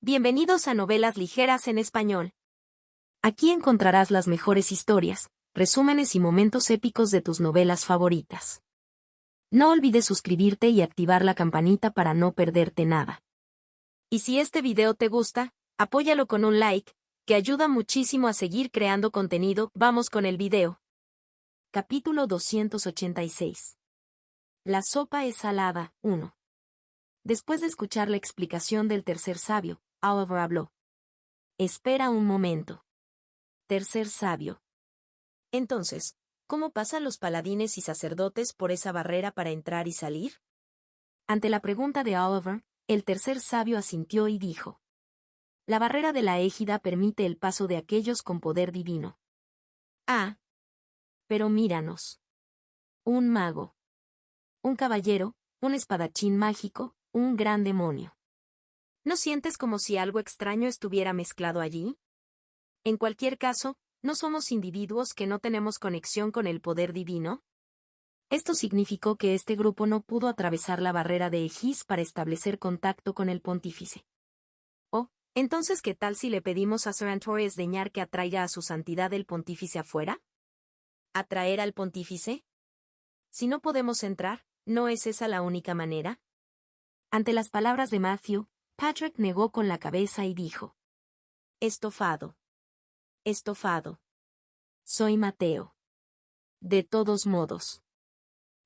Bienvenidos a Novelas Ligeras en Español. Aquí encontrarás las mejores historias, resúmenes y momentos épicos de tus novelas favoritas. No olvides suscribirte y activar la campanita para no perderte nada. Y si este video te gusta, apóyalo con un like, que ayuda muchísimo a seguir creando contenido. Vamos con el video. Capítulo 286. La sopa es salada, 1. Después de escuchar la explicación del tercer sabio, Oliver habló. Espera un momento. Tercer sabio. Entonces, ¿cómo pasan los paladines y sacerdotes por esa barrera para entrar y salir? Ante la pregunta de Oliver, el tercer sabio asintió y dijo. La barrera de la égida permite el paso de aquellos con poder divino. Ah. Pero míranos. Un mago. Un caballero, un espadachín mágico, un gran demonio. ¿No sientes como si algo extraño estuviera mezclado allí? En cualquier caso, ¿no somos individuos que no tenemos conexión con el poder divino? Esto significó que este grupo no pudo atravesar la barrera de Egis para establecer contacto con el pontífice. Oh, entonces ¿qué tal si le pedimos a Sir Antor Esdeñar que atraiga a su santidad el pontífice afuera? ¿Atraer al pontífice? Si no podemos entrar, ¿no es esa la única manera? Ante las palabras de Matthew, Patrick negó con la cabeza y dijo. Estofado. Estofado. Soy Mateo. De todos modos.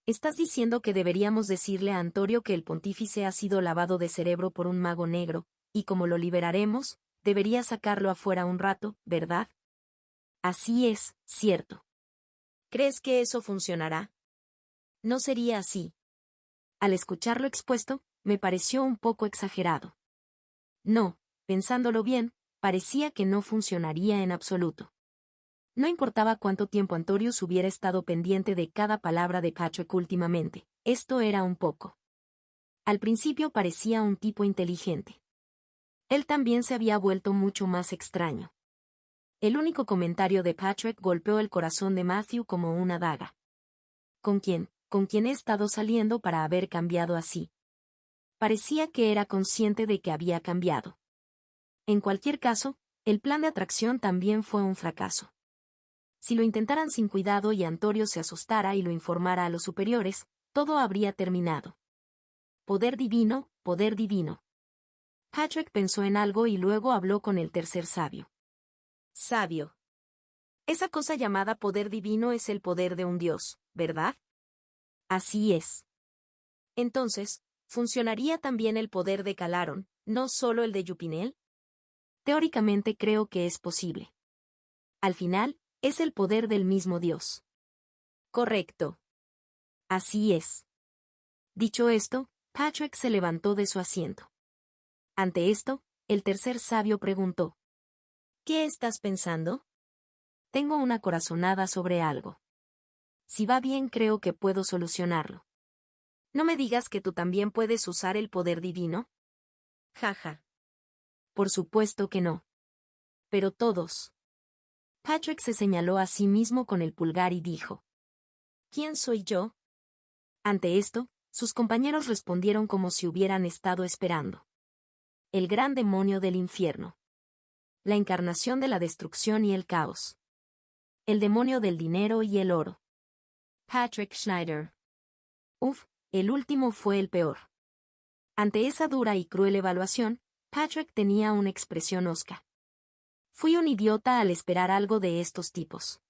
¿Estás diciendo que deberíamos decirle a Antorio que el pontífice ha sido lavado de cerebro por un mago negro, y como lo liberaremos, debería sacarlo afuera un rato, ¿verdad? Así es, cierto. ¿Crees que eso funcionará? No sería así. Al escuchar lo expuesto, me pareció un poco exagerado. No, pensándolo bien, parecía que no funcionaría en absoluto. No importaba cuánto tiempo Antorius hubiera estado pendiente de cada palabra de Patrick últimamente, esto era un poco. Al principio parecía un tipo inteligente. Él también se había vuelto mucho más extraño. El único comentario de Patrick golpeó el corazón de Matthew como una daga. ¿Con quién? ¿Con quién he estado saliendo para haber cambiado así? Parecía que era consciente de que había cambiado. En cualquier caso, el plan de atracción también fue un fracaso. Si lo intentaran sin cuidado y Antorio se asustara y lo informara a los superiores, todo habría terminado. Poder divino, poder divino. Patrick pensó en algo y luego habló con el tercer sabio. Sabio. Esa cosa llamada poder divino es el poder de un dios, ¿verdad? Así es. Entonces, ¿funcionaría también el poder de Calaron, no solo el de Yupinel? Teóricamente creo que es posible. Al final, es el poder del mismo Dios. Correcto. Así es. Dicho esto, Patrick se levantó de su asiento. Ante esto, el tercer sabio preguntó. ¿Qué estás pensando? Tengo una corazonada sobre algo. Si va bien creo que puedo solucionarlo. ¿No me digas que tú también puedes usar el poder divino? Jaja. Por supuesto que no. Pero todos. Patrick se señaló a sí mismo con el pulgar y dijo. ¿Quién soy yo? Ante esto, sus compañeros respondieron como si hubieran estado esperando. El gran demonio del infierno. La encarnación de la destrucción y el caos. El demonio del dinero y el oro. Patrick Schneider. Uf, el último fue el peor. Ante esa dura y cruel evaluación, Patrick tenía una expresión hosca. Fui un idiota al esperar algo de estos tipos.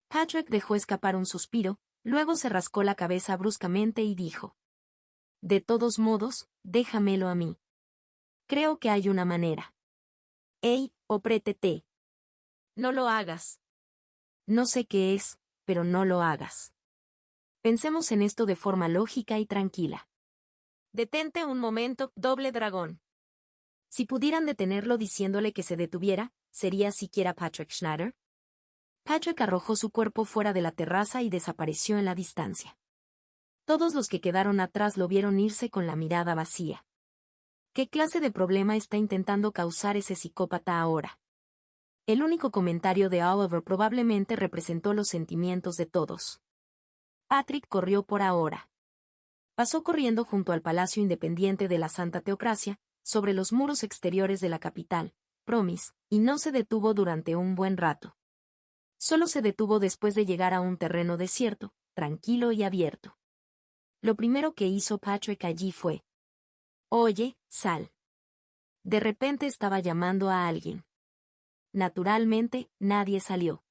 Patrick dejó escapar un suspiro, luego se rascó la cabeza bruscamente y dijo. De todos modos, déjamelo a mí. Creo que hay una manera. ¡Ey, oprétete! No lo hagas. No sé qué es, pero no lo hagas. Pensemos en esto de forma lógica y tranquila. Detente un momento, doble dragón. Si pudieran detenerlo diciéndole que se detuviera, ¿sería siquiera Patrick Schneider? Patrick arrojó su cuerpo fuera de la terraza y desapareció en la distancia. Todos los que quedaron atrás lo vieron irse con la mirada vacía. ¿Qué clase de problema está intentando causar ese psicópata ahora? El único comentario de Oliver probablemente representó los sentimientos de todos. Patrick corrió por ahora. Pasó corriendo junto al Palacio Independiente de la Santa Teocracia, sobre los muros exteriores de la capital, Promis, y no se detuvo durante un buen rato. Solo se detuvo después de llegar a un terreno desierto, tranquilo y abierto. Lo primero que hizo Patrick allí fue: «Oye, Sal». De repente estaba llamando a alguien. Naturalmente, nadie salió.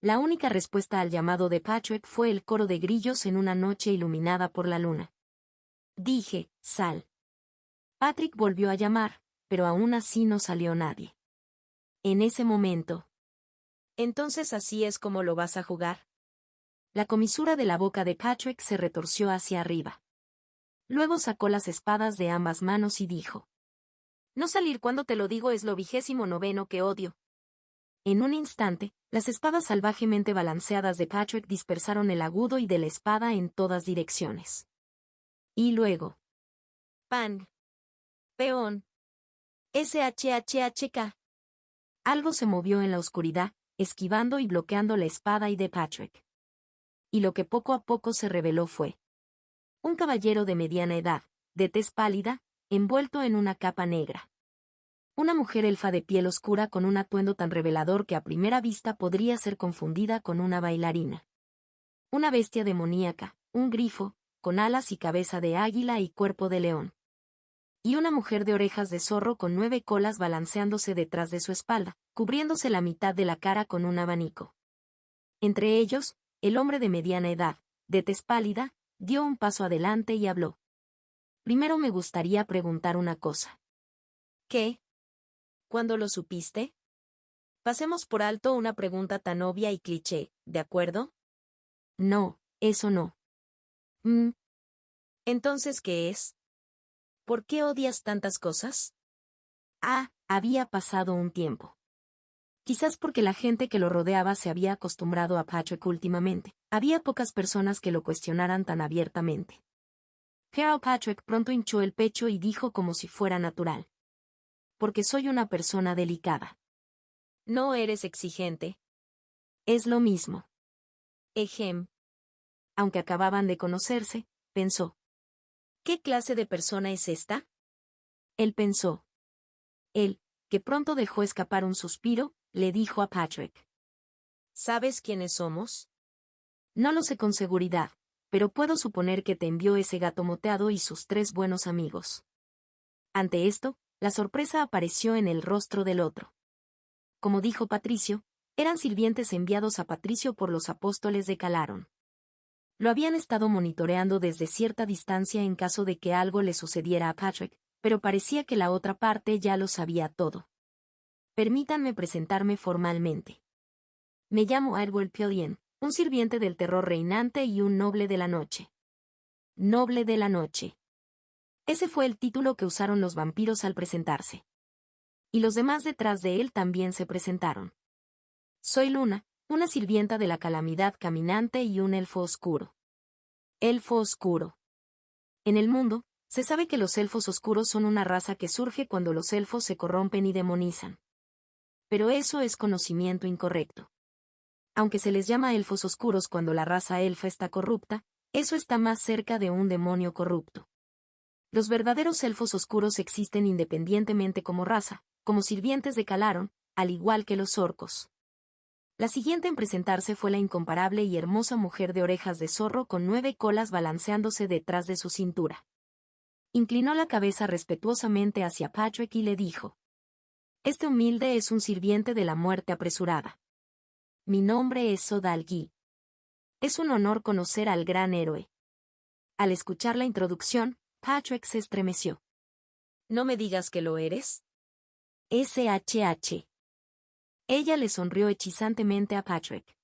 La única respuesta al llamado de Patrick fue el coro de grillos en una noche iluminada por la luna. Dije: «Sal». Patrick volvió a llamar, pero aún así no salió nadie. En ese momento. «¿Entonces así es como lo vas a jugar?». La comisura de la boca de Patrick se retorció hacia arriba. Luego sacó las espadas de ambas manos y dijo: «No salir cuando te lo digo es lo 29º que odio». En un instante, las espadas salvajemente balanceadas de Patrick dispersaron el agudo y de la espada en todas direcciones. Y luego: «Pan. Peón. SHHHK». Algo se movió en la oscuridad, esquivando y bloqueando la espada y de Patrick. Y lo que poco a poco se reveló fue un caballero de mediana edad, de tez pálida, envuelto en una capa negra. Una mujer elfa de piel oscura con un atuendo tan revelador que a primera vista podría ser confundida con una bailarina. Una bestia demoníaca, un grifo, con alas y cabeza de águila y cuerpo de león. Y una mujer de orejas de zorro con 9 colas balanceándose detrás de su espalda, cubriéndose la mitad de la cara con un abanico. Entre ellos, el hombre de mediana edad, de tez pálida, dio un paso adelante y habló. «Primero me gustaría preguntar una cosa». «¿Qué? ¿Cuándo lo supiste?». «Pasemos por alto una pregunta tan obvia y cliché, ¿de acuerdo?». «No, eso no». «¿Entonces qué es? ¿Por qué odias tantas cosas?». Había pasado un tiempo. Quizás porque la gente que lo rodeaba se había acostumbrado a Patrick últimamente. Había pocas personas que lo cuestionaran tan abiertamente. Pero Patrick pronto hinchó el pecho y dijo como si fuera natural: «Porque soy una persona delicada». «¿No eres exigente?». «Es lo mismo». «Ejem». Aunque acababan de conocerse, pensó: «¿Qué clase de persona es esta?». Él pensó. Él, que pronto dejó escapar un suspiro, le dijo a Patrick: «¿Sabes quiénes somos?». «No lo sé con seguridad, pero puedo suponer que te envió ese gato moteado y sus 3 buenos amigos». Ante esto, la sorpresa apareció en el rostro del otro. Como dijo Patricio, eran sirvientes enviados a Patricio por los apóstoles de Calaron. Lo habían estado monitoreando desde cierta distancia en caso de que algo le sucediera a Patrick, pero parecía que la otra parte ya lo sabía todo. «Permítanme presentarme formalmente. Me llamo Edward Pillien, un sirviente del terror reinante y un noble de la noche». Noble de la noche. Ese fue el título que usaron los vampiros al presentarse. Y los demás detrás de él también se presentaron. «Soy Luna, una sirvienta de la calamidad caminante y un elfo oscuro». Elfo oscuro. En el mundo, se sabe que los elfos oscuros son una raza que surge cuando los elfos se corrompen y demonizan. Pero eso es conocimiento incorrecto. Aunque se les llama elfos oscuros cuando la raza elfa está corrupta, eso está más cerca de un demonio corrupto. Los verdaderos elfos oscuros existen independientemente como raza, como sirvientes de Calaron, al igual que los orcos. La siguiente en presentarse fue la incomparable y hermosa mujer de orejas de zorro con 9 colas balanceándose detrás de su cintura. Inclinó la cabeza respetuosamente hacia Patrick y le dijo: «Este humilde es un sirviente de la muerte apresurada. Mi nombre es Sodalgi. Es un honor conocer al gran héroe». Al escuchar la introducción, Patrick se estremeció. «¿No me digas que lo eres?». SHH. Ella le sonrió hechizantemente a Patrick.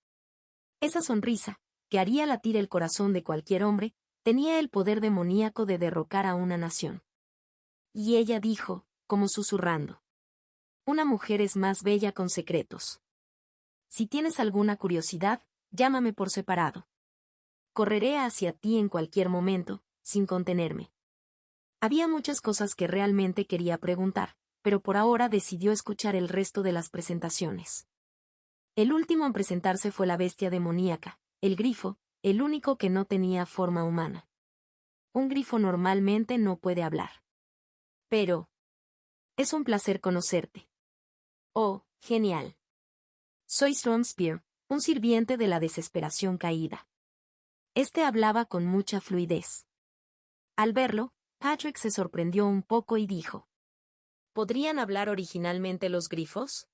Esa sonrisa, que haría latir el corazón de cualquier hombre, tenía el poder demoníaco de derrocar a una nación. Y ella dijo, como susurrando: «Una mujer es más bella con secretos. Si tienes alguna curiosidad, llámame por separado. Correré hacia ti en cualquier momento, sin contenerme». Había muchas cosas que realmente quería preguntar, pero por ahora decidió escuchar el resto de las presentaciones. El último en presentarse fue la bestia demoníaca, el grifo, el único que no tenía forma humana. Un grifo normalmente no puede hablar. Pero, Es un placer conocerte. Oh, genial. Soy Stormspear, un sirviente de la desesperación caída. Este hablaba con mucha fluidez. Al verlo, Patrick se sorprendió un poco y dijo: ¿podrían hablar originalmente los grifos?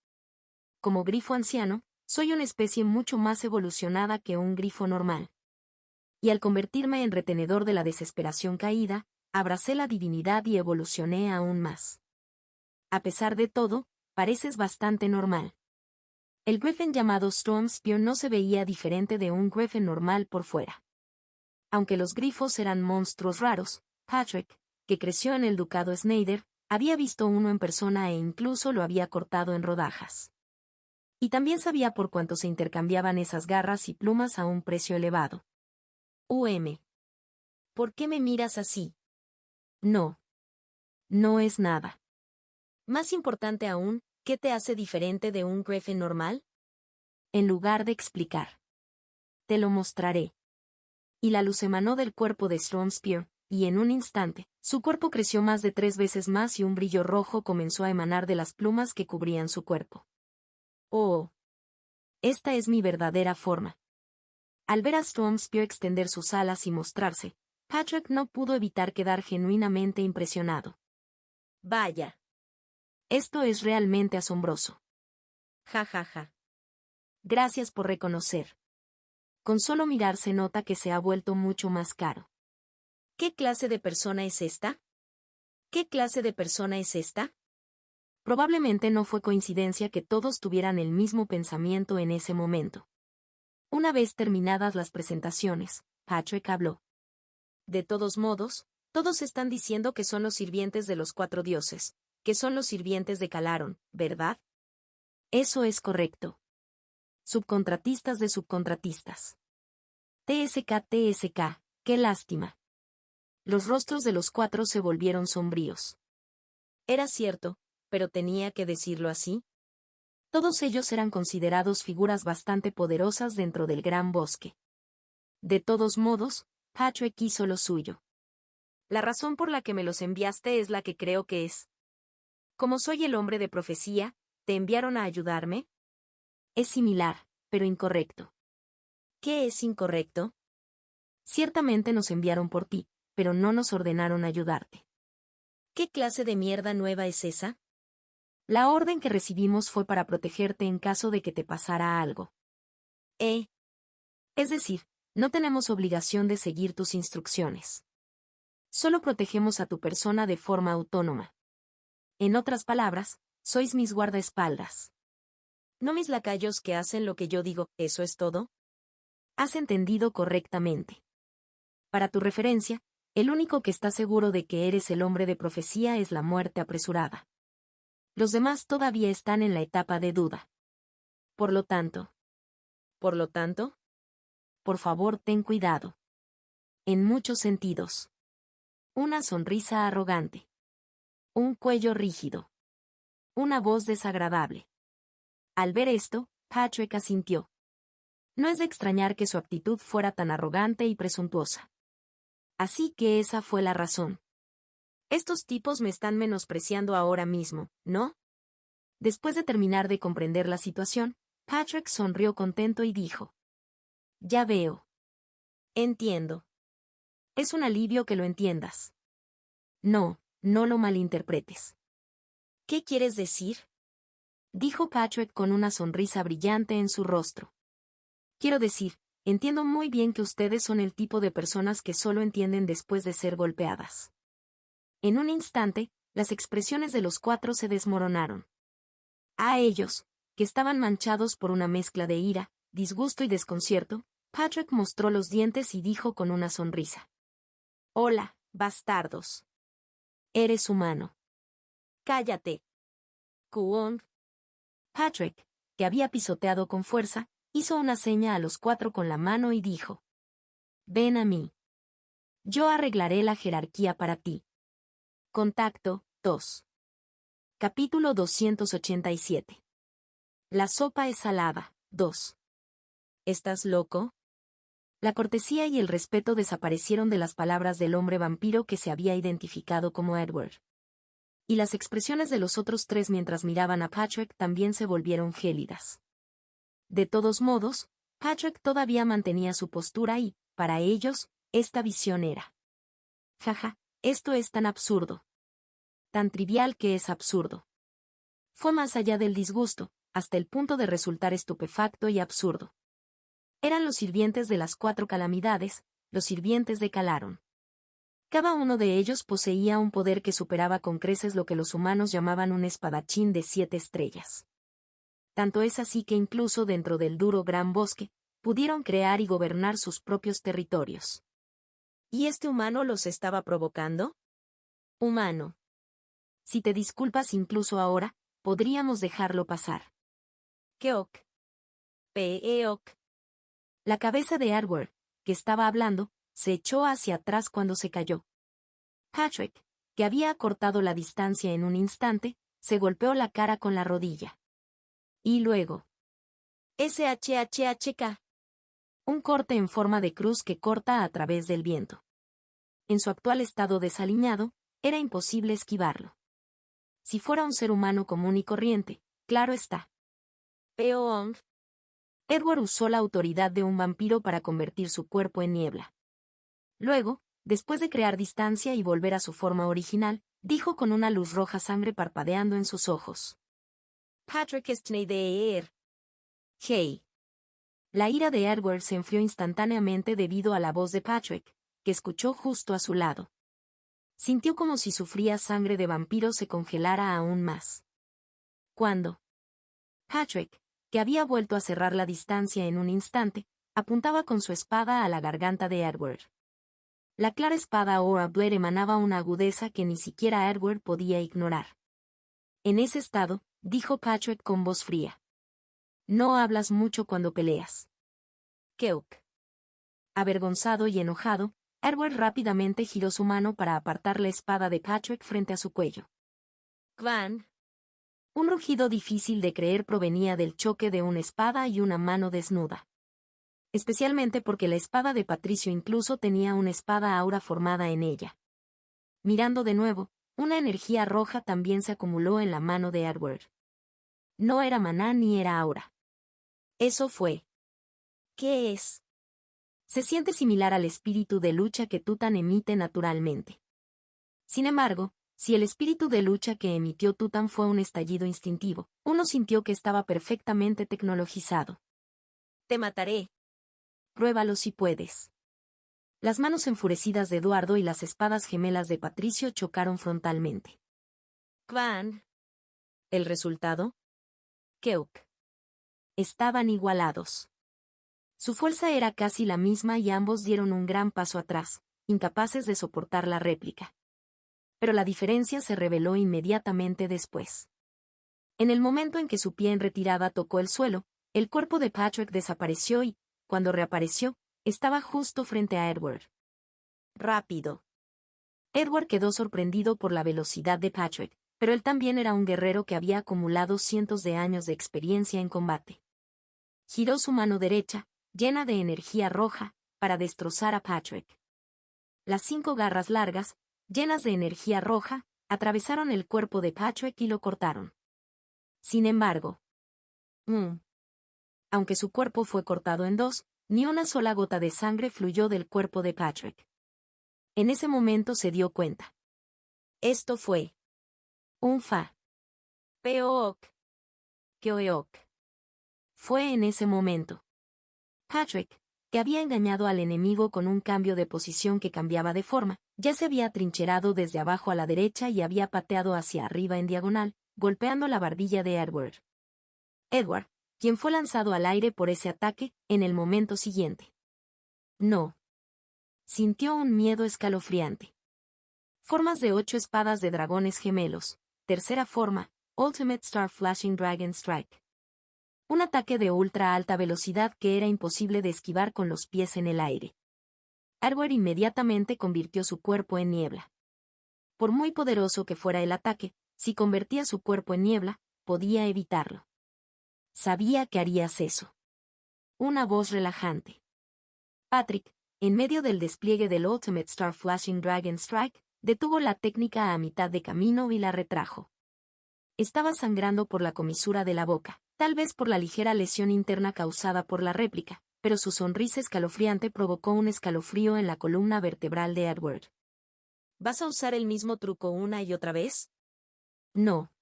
Como grifo anciano, soy una especie mucho más evolucionada que un grifo normal. Y al convertirme en retenedor de la desesperación caída, abracé la divinidad y evolucioné aún más. A pesar de todo, pareces bastante normal. El Griffin llamado Stormspear no se veía diferente de un Griffin normal por fuera. Aunque los grifos eran monstruos raros, Patrick, que creció en el ducado Snyder, había visto uno en persona e incluso lo había cortado en rodajas. Y también sabía por cuánto se intercambiaban esas garras y plumas a un precio elevado. ¿Por qué me miras así? No. No es nada. Más importante aún, ¿qué te hace diferente de un Griffin normal? En lugar de explicar. Te lo mostraré. Y la luz emanó del cuerpo de Stormspear, y en un instante, su cuerpo creció más de 3 veces más y un brillo rojo comenzó a emanar de las plumas que cubrían su cuerpo. Oh. Esta es mi verdadera forma. Al ver a Stormspear extender sus alas y mostrarse, Patrick no pudo evitar quedar genuinamente impresionado. Vaya. Esto es realmente asombroso. Ja ja ja. Gracias por reconocer. Con solo mirar se nota que se ha vuelto mucho más caro. ¿Qué clase de persona es esta? ¿Qué clase de persona es esta? Probablemente no fue coincidencia que todos tuvieran el mismo pensamiento en ese momento. Una vez terminadas las presentaciones, Patrick habló. De todos modos, todos están diciendo que son los sirvientes de los 4 dioses, que son los sirvientes de Calaron, ¿verdad? Eso es correcto. Subcontratistas de subcontratistas. TSK, qué lástima. Los rostros de los 4 se volvieron sombríos. Era cierto, pero tenía que decirlo así. Todos ellos eran considerados figuras bastante poderosas dentro del gran bosque. De todos modos, Patrick hizo lo suyo. La razón por la que me los enviaste es la que creo que es. Como soy el hombre de profecía, ¿te enviaron a ayudarme? Es similar, pero incorrecto. ¿Qué es incorrecto? Ciertamente nos enviaron por ti, pero no nos ordenaron ayudarte. ¿Qué clase de mierda nueva es esa? La orden que recibimos fue para protegerte en caso de que te pasara algo. Es decir, no tenemos obligación de seguir tus instrucciones. Solo protegemos a tu persona de forma autónoma. En otras palabras, sois mis guardaespaldas. No mis lacayos que hacen lo que yo digo, ¿eso es todo? Has entendido correctamente. Para tu referencia, el único que está seguro de que eres el hombre de profecía es la muerte apresurada. Los demás todavía están en la etapa de duda. Por lo tanto, por favor ten cuidado. En muchos sentidos. Una sonrisa arrogante. Un cuello rígido. Una voz desagradable. Al ver esto, Patrick asintió. No es de extrañar que su actitud fuera tan arrogante y presuntuosa. Así que esa fue la razón. Estos tipos me están menospreciando ahora mismo, ¿no? Después de terminar de comprender la situación, Patrick sonrió contento y dijo: ya veo. Entiendo. Es un alivio que lo entiendas. No, no lo malinterpretes. ¿Qué quieres decir? Dijo Patrick con una sonrisa brillante en su rostro. Quiero decir, entiendo muy bien que ustedes son el tipo de personas que solo entienden después de ser golpeadas. En un instante, las expresiones de los 4 se desmoronaron. A ellos, que estaban manchados por una mezcla de ira, disgusto y desconcierto, Patrick mostró los dientes y dijo con una sonrisa: hola, bastardos. Eres humano. Cállate. Kuong. Patrick, que había pisoteado con fuerza, hizo una seña a los 4 con la mano y dijo: ven a mí. Yo arreglaré la jerarquía para ti. Contacto 2. Capítulo 287. La sopa es salada 2. ¿Estás loco? La cortesía y el respeto desaparecieron de las palabras del hombre vampiro que se había identificado como Edward. Y las expresiones de los otros tres mientras miraban a Patrick también se volvieron gélidas. De todos modos, Patrick todavía mantenía su postura y, para ellos, esta visión era. Jaja, esto es tan absurdo. Tan trivial que es absurdo. Fue más allá del disgusto, hasta el punto de resultar estupefacto y absurdo. Eran los sirvientes de las 4 calamidades, los sirvientes de Calaron. Cada uno de ellos poseía un poder que superaba con creces lo que los humanos llamaban un espadachín de 7 estrellas. Tanto es así que incluso dentro del duro gran bosque, pudieron crear y gobernar sus propios territorios. ¿Y este humano los estaba provocando? Humano. Si te disculpas incluso ahora, podríamos dejarlo pasar. Keok. Peok. La cabeza de Edward, que estaba hablando, se echó hacia atrás cuando se cayó. Patrick, que había acortado la distancia en un instante, se golpeó la cara con la rodilla. Y luego. SHHHK. Un corte en forma de cruz que corta a través del viento. En su actual estado desaliñado, era imposible esquivarlo. Si fuera un ser humano común y corriente, claro está. Peong. Edward usó la autoridad de un vampiro para convertir su cuerpo en niebla. Luego, después de crear distancia y volver a su forma original, dijo con una luz roja sangre parpadeando en sus ojos. Patrick Schneider. Hey. La ira de Edward se enfrió instantáneamente debido a la voz de Patrick, que escuchó justo a su lado. Sintió como si su fría sangre de vampiro se congelara aún más. Cuando Patrick, que había vuelto a cerrar la distancia en un instante, apuntaba con su espada a la garganta de Edward. La clara espada Oabler emanaba una agudeza que ni siquiera Edward podía ignorar. En ese estado, dijo Patrick con voz fría. No hablas mucho cuando peleas. Keok. Avergonzado y enojado, Edward rápidamente giró su mano para apartar la espada de Patrick frente a su cuello. Kvan. Un rugido difícil de creer provenía del choque de una espada y una mano desnuda. Especialmente porque la espada de Patricio incluso tenía una espada aura formada en ella. Mirando de nuevo, una energía roja también se acumuló en la mano de Edward. No era maná ni era aura. Eso fue. ¿Qué es? Se siente similar al espíritu de lucha que Tutan emite naturalmente. Sin embargo, si el espíritu de lucha que emitió Tutan fue un estallido instintivo, uno sintió que estaba perfectamente tecnologizado. Te mataré. Pruébalo si puedes. Las manos enfurecidas de Eduardo y las espadas gemelas de Patricio chocaron frontalmente. Kvan. ¿El resultado? Keok. Estaban igualados. Su fuerza era casi la misma y ambos dieron un gran paso atrás, incapaces de soportar la réplica. Pero la diferencia se reveló inmediatamente después. En el momento en que su pie en retirada tocó el suelo, el cuerpo de Patrick desapareció y, cuando reapareció, estaba justo frente a Edward. Rápido. Edward quedó sorprendido por la velocidad de Patrick, pero él también era un guerrero que había acumulado cientos de años de experiencia en combate. Giró su mano derecha, llena de energía roja, para destrozar a Patrick. Las 5 garras largas, llenas de energía roja, atravesaron el cuerpo de Patrick y lo cortaron. Sin embargo, aunque su cuerpo fue cortado en 2, ni una sola gota de sangre fluyó del cuerpo de Patrick. En ese momento se dio cuenta. Esto fue un fa. Peok. Keoeok. Fue en ese momento. Patrick, que había engañado al enemigo con un cambio de posición que cambiaba de forma, ya se había atrincherado desde abajo a la derecha y había pateado hacia arriba en diagonal, golpeando la barbilla de Edward. Edward, quien fue lanzado al aire por ese ataque, en el momento siguiente. No. Sintió un miedo escalofriante. Formas de 8 espadas de dragones gemelos. Tercera forma, Ultimate Star Flashing Dragon Strike. Un ataque de ultra alta velocidad que era imposible de esquivar con los pies en el aire. Edward inmediatamente convirtió su cuerpo en niebla. Por muy poderoso que fuera el ataque, si convertía su cuerpo en niebla, podía evitarlo. Sabía que harías eso. Una voz relajante. Patrick, en medio del despliegue del Ultimate Star Flashing Dragon Strike, detuvo la técnica a mitad de camino y la retrajo. Estaba sangrando por la comisura de la boca, tal vez por la ligera lesión interna causada por la réplica, pero su sonrisa escalofriante provocó un escalofrío en la columna vertebral de Edward. ¿Vas a usar el mismo truco una y otra vez? No.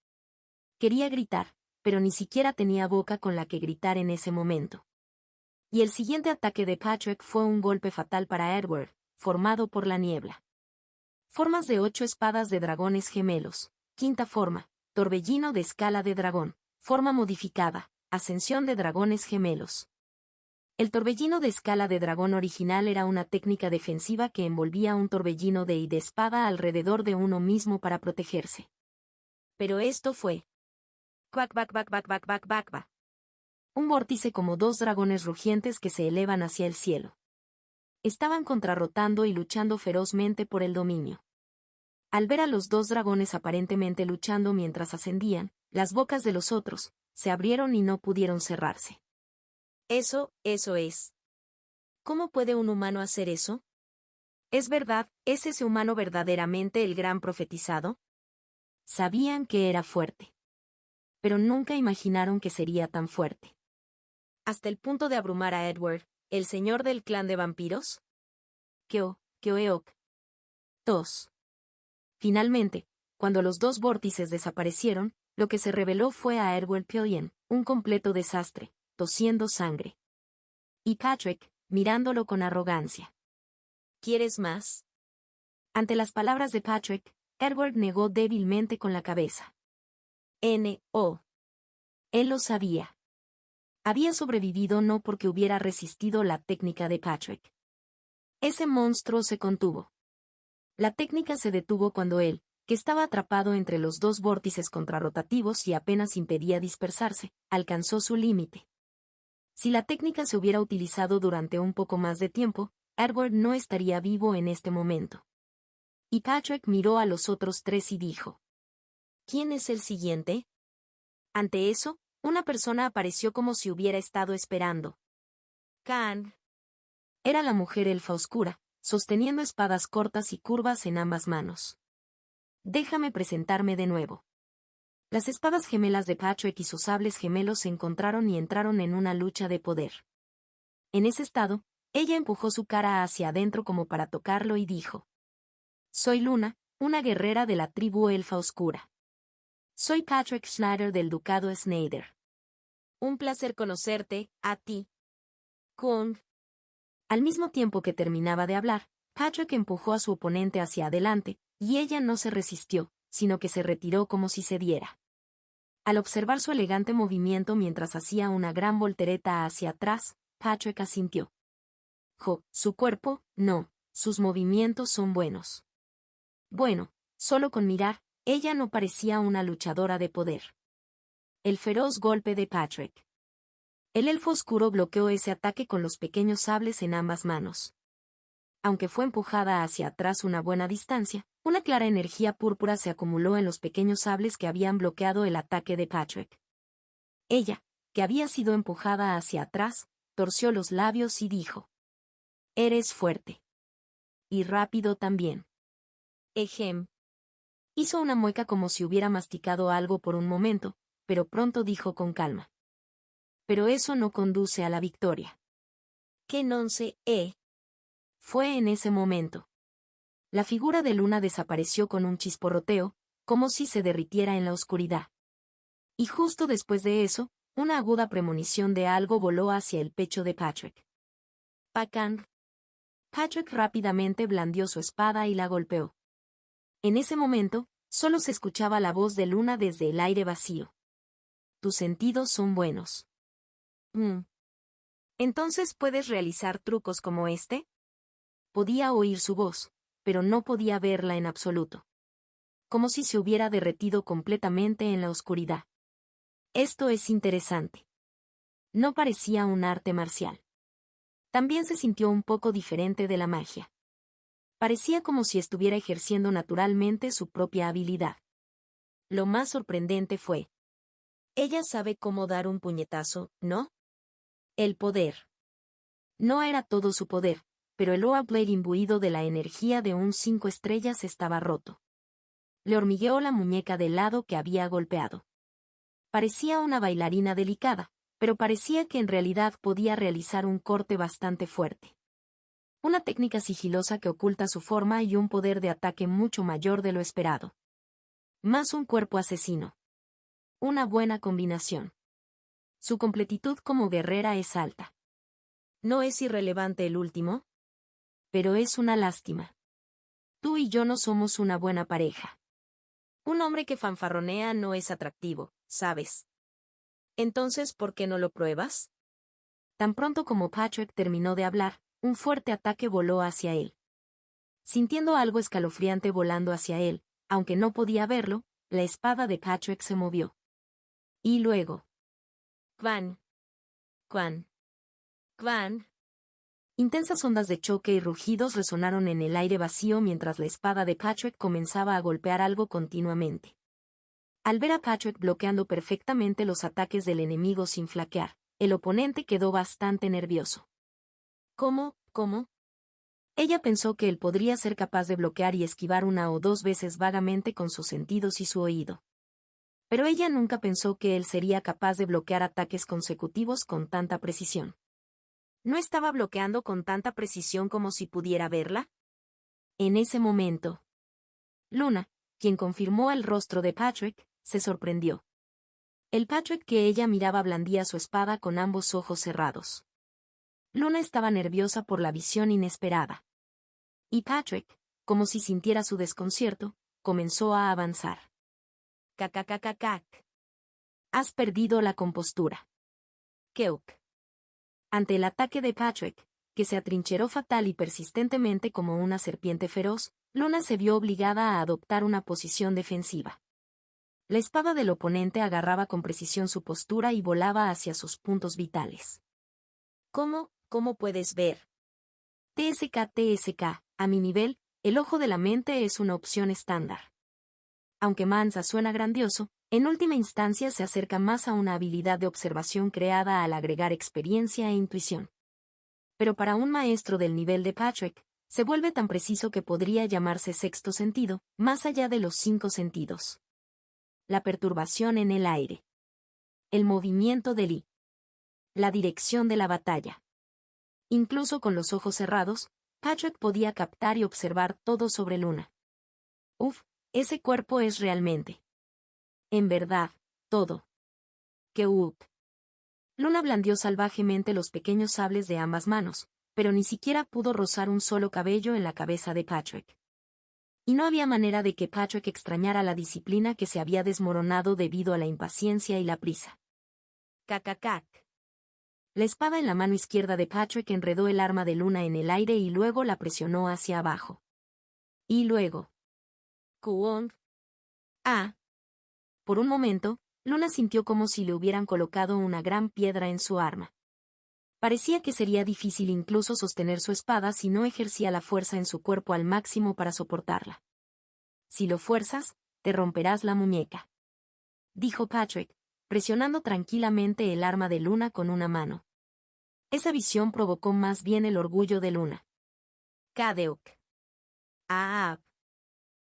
Quería gritar, pero ni siquiera tenía boca con la que gritar en ese momento. Y el siguiente ataque de Patrick fue un golpe fatal para Edward, formado por la niebla. Formas de 8 espadas de dragones gemelos. Quinta forma, torbellino de escala de dragón. Forma modificada, ascensión de dragones gemelos. El torbellino de escala de dragón original era una técnica defensiva que envolvía un torbellino de espada alrededor de uno mismo para protegerse. Pero esto fue... Quack, back, back, back, back, back, back, back. Un vórtice como 2 dragones rugientes que se elevan hacia el cielo. Estaban contrarrotando y luchando ferozmente por el dominio. Al ver a los 2 dragones aparentemente luchando mientras ascendían, las bocas de los otros se abrieron y no pudieron cerrarse. Eso es. ¿Cómo puede un humano hacer eso? ¿Es verdad, es ese humano verdaderamente el gran profetizado? Sabían que era fuerte. Pero nunca imaginaron que sería tan fuerte. ¿Hasta el punto de abrumar a Edward, el señor del clan de vampiros? Keoeok. 2. Finalmente, cuando los 2 vórtices desaparecieron, lo que se reveló fue a Edward Pillion, un completo desastre, tosiendo sangre. Y Patrick, mirándolo con arrogancia. ¿Quieres más? Ante las palabras de Patrick, Edward negó débilmente con la cabeza. No. Él lo sabía. Había sobrevivido no porque hubiera resistido la técnica de Patrick. Ese monstruo se contuvo. La técnica se detuvo cuando él, que estaba atrapado entre los 2 vórtices contrarrotativos y apenas impedía dispersarse, alcanzó su límite. Si la técnica se hubiera utilizado durante un poco más de tiempo, Edward no estaría vivo en este momento. Y Patrick miró a los otros 3 y dijo: ¿Quién es el siguiente? Ante eso, una persona apareció como si hubiera estado esperando. Kang. Era la mujer elfa oscura, sosteniendo espadas cortas y curvas en ambas manos. Déjame presentarme de nuevo. Las espadas gemelas de Patrick y sus sables gemelos se encontraron y entraron en una lucha de poder. En ese estado, ella empujó su cara hacia adentro como para tocarlo y dijo: Soy Luna, una guerrera de la tribu elfa oscura. Soy Patrick Schneider del Ducado Schneider. Un placer conocerte, a ti. Kung. Al mismo tiempo que terminaba de hablar, Patrick empujó a su oponente hacia adelante, y ella no se resistió, sino que se retiró como si cediera. Al observar su elegante movimiento mientras hacía una gran voltereta hacia atrás, Patrick asintió. Su cuerpo, no, sus movimientos son buenos. Bueno, solo con mirar, ella no parecía una luchadora de poder. El feroz golpe de Patrick. El elfo oscuro bloqueó ese ataque con los pequeños sables en ambas manos. Aunque fue empujada hacia atrás una buena distancia, una clara energía púrpura se acumuló en los pequeños sables que habían bloqueado el ataque de Patrick. Ella, que había sido empujada hacia atrás, torció los labios y dijo: Eres fuerte. Y rápido también. Ejem. Hizo una mueca como si hubiera masticado algo por un momento, pero pronto dijo con calma: Pero eso no conduce a la victoria. ¿Qué nonce, Fue en ese momento. La figura de Luna desapareció con un chisporroteo, como si se derritiera en la oscuridad. Y justo después de eso, una aguda premonición de algo voló hacia el pecho de Patrick. Pakang. Patrick rápidamente blandió su espada y la golpeó. En ese momento, solo se escuchaba la voz de Luna desde el aire vacío. Tus sentidos son buenos. ¿Entonces puedes realizar trucos como este? Podía oír su voz, pero no podía verla en absoluto. Como si se hubiera derretido completamente en la oscuridad. Esto es interesante. No parecía un arte marcial. También se sintió un poco diferente de la magia. Parecía como si estuviera ejerciendo naturalmente su propia habilidad. Lo más sorprendente fue: ella sabe cómo dar un puñetazo, ¿no? El poder. No era todo su poder, pero el Oa Blade imbuido de la energía de un 5 estrellas estaba roto. Le hormigueó la muñeca del lado que había golpeado. Parecía una bailarina delicada, pero parecía que en realidad podía realizar un corte bastante fuerte. Una técnica sigilosa que oculta su forma y un poder de ataque mucho mayor de lo esperado. Más un cuerpo asesino. Una buena combinación. Su completitud como guerrera es alta. ¿No es irrelevante el último? Pero es una lástima. Tú y yo no somos una buena pareja. Un hombre que fanfarronea no es atractivo, ¿sabes? Entonces, ¿por qué no lo pruebas? Tan pronto como Patrick terminó de hablar, un fuerte ataque voló hacia él. Sintiendo algo escalofriante volando hacia él, aunque no podía verlo, la espada de Patrick se movió. Y luego. Quan. Quan. Quan. Intensas ondas de choque y rugidos resonaron en el aire vacío mientras la espada de Patrick comenzaba a golpear algo continuamente. Al ver a Patrick bloqueando perfectamente los ataques del enemigo sin flaquear, el oponente quedó bastante nervioso. ¿Cómo? Ella pensó que él podría ser capaz de bloquear y esquivar una o dos veces vagamente con sus sentidos y su oído. Pero ella nunca pensó que él sería capaz de bloquear ataques consecutivos con tanta precisión. ¿No estaba bloqueando con tanta precisión como si pudiera verla? En ese momento, Luna, quien confirmó el rostro de Patrick, se sorprendió. El Patrick que ella miraba blandía su espada con ambos ojos cerrados. Luna estaba nerviosa por la visión inesperada. Y Patrick, como si sintiera su desconcierto, comenzó a avanzar. Cacacacacac. Has perdido la compostura. Keuk. Ante el ataque de Patrick, que se atrincheró fatal y persistentemente como una serpiente feroz, Luna se vio obligada a adoptar una posición defensiva. La espada del oponente agarraba con precisión su postura y volaba hacia sus puntos vitales. ¿Cómo puedes ver? TSK, a mi nivel, el ojo de la mente es una opción estándar. Aunque Mansa suena grandioso, en última instancia se acerca más a una habilidad de observación creada al agregar experiencia e intuición. Pero para un maestro del nivel de Patrick, se vuelve tan preciso que podría llamarse sexto sentido, más allá de los 5 sentidos. La perturbación en el aire. El movimiento del I. La dirección de la batalla. Incluso con los ojos cerrados, Patrick podía captar y observar todo sobre Luna. Uf, ese cuerpo es realmente. En verdad, todo. Que Luna blandió salvajemente los pequeños sables de ambas manos, pero ni siquiera pudo rozar un solo cabello en la cabeza de Patrick. Y no había manera de que Patrick extrañara la disciplina que se había desmoronado debido a la impaciencia y la prisa. Cacacac. La espada en la mano izquierda de Patrick enredó el arma de Luna en el aire y luego la presionó hacia abajo. Y luego. Kuong. Por un momento, Luna sintió como si le hubieran colocado una gran piedra en su arma. Parecía que sería difícil incluso sostener su espada si no ejercía la fuerza en su cuerpo al máximo para soportarla. Si lo fuerzas, te romperás la muñeca. Dijo Patrick, presionando tranquilamente el arma de Luna con una mano. Esa visión provocó más bien el orgullo de Luna. Kadeuk.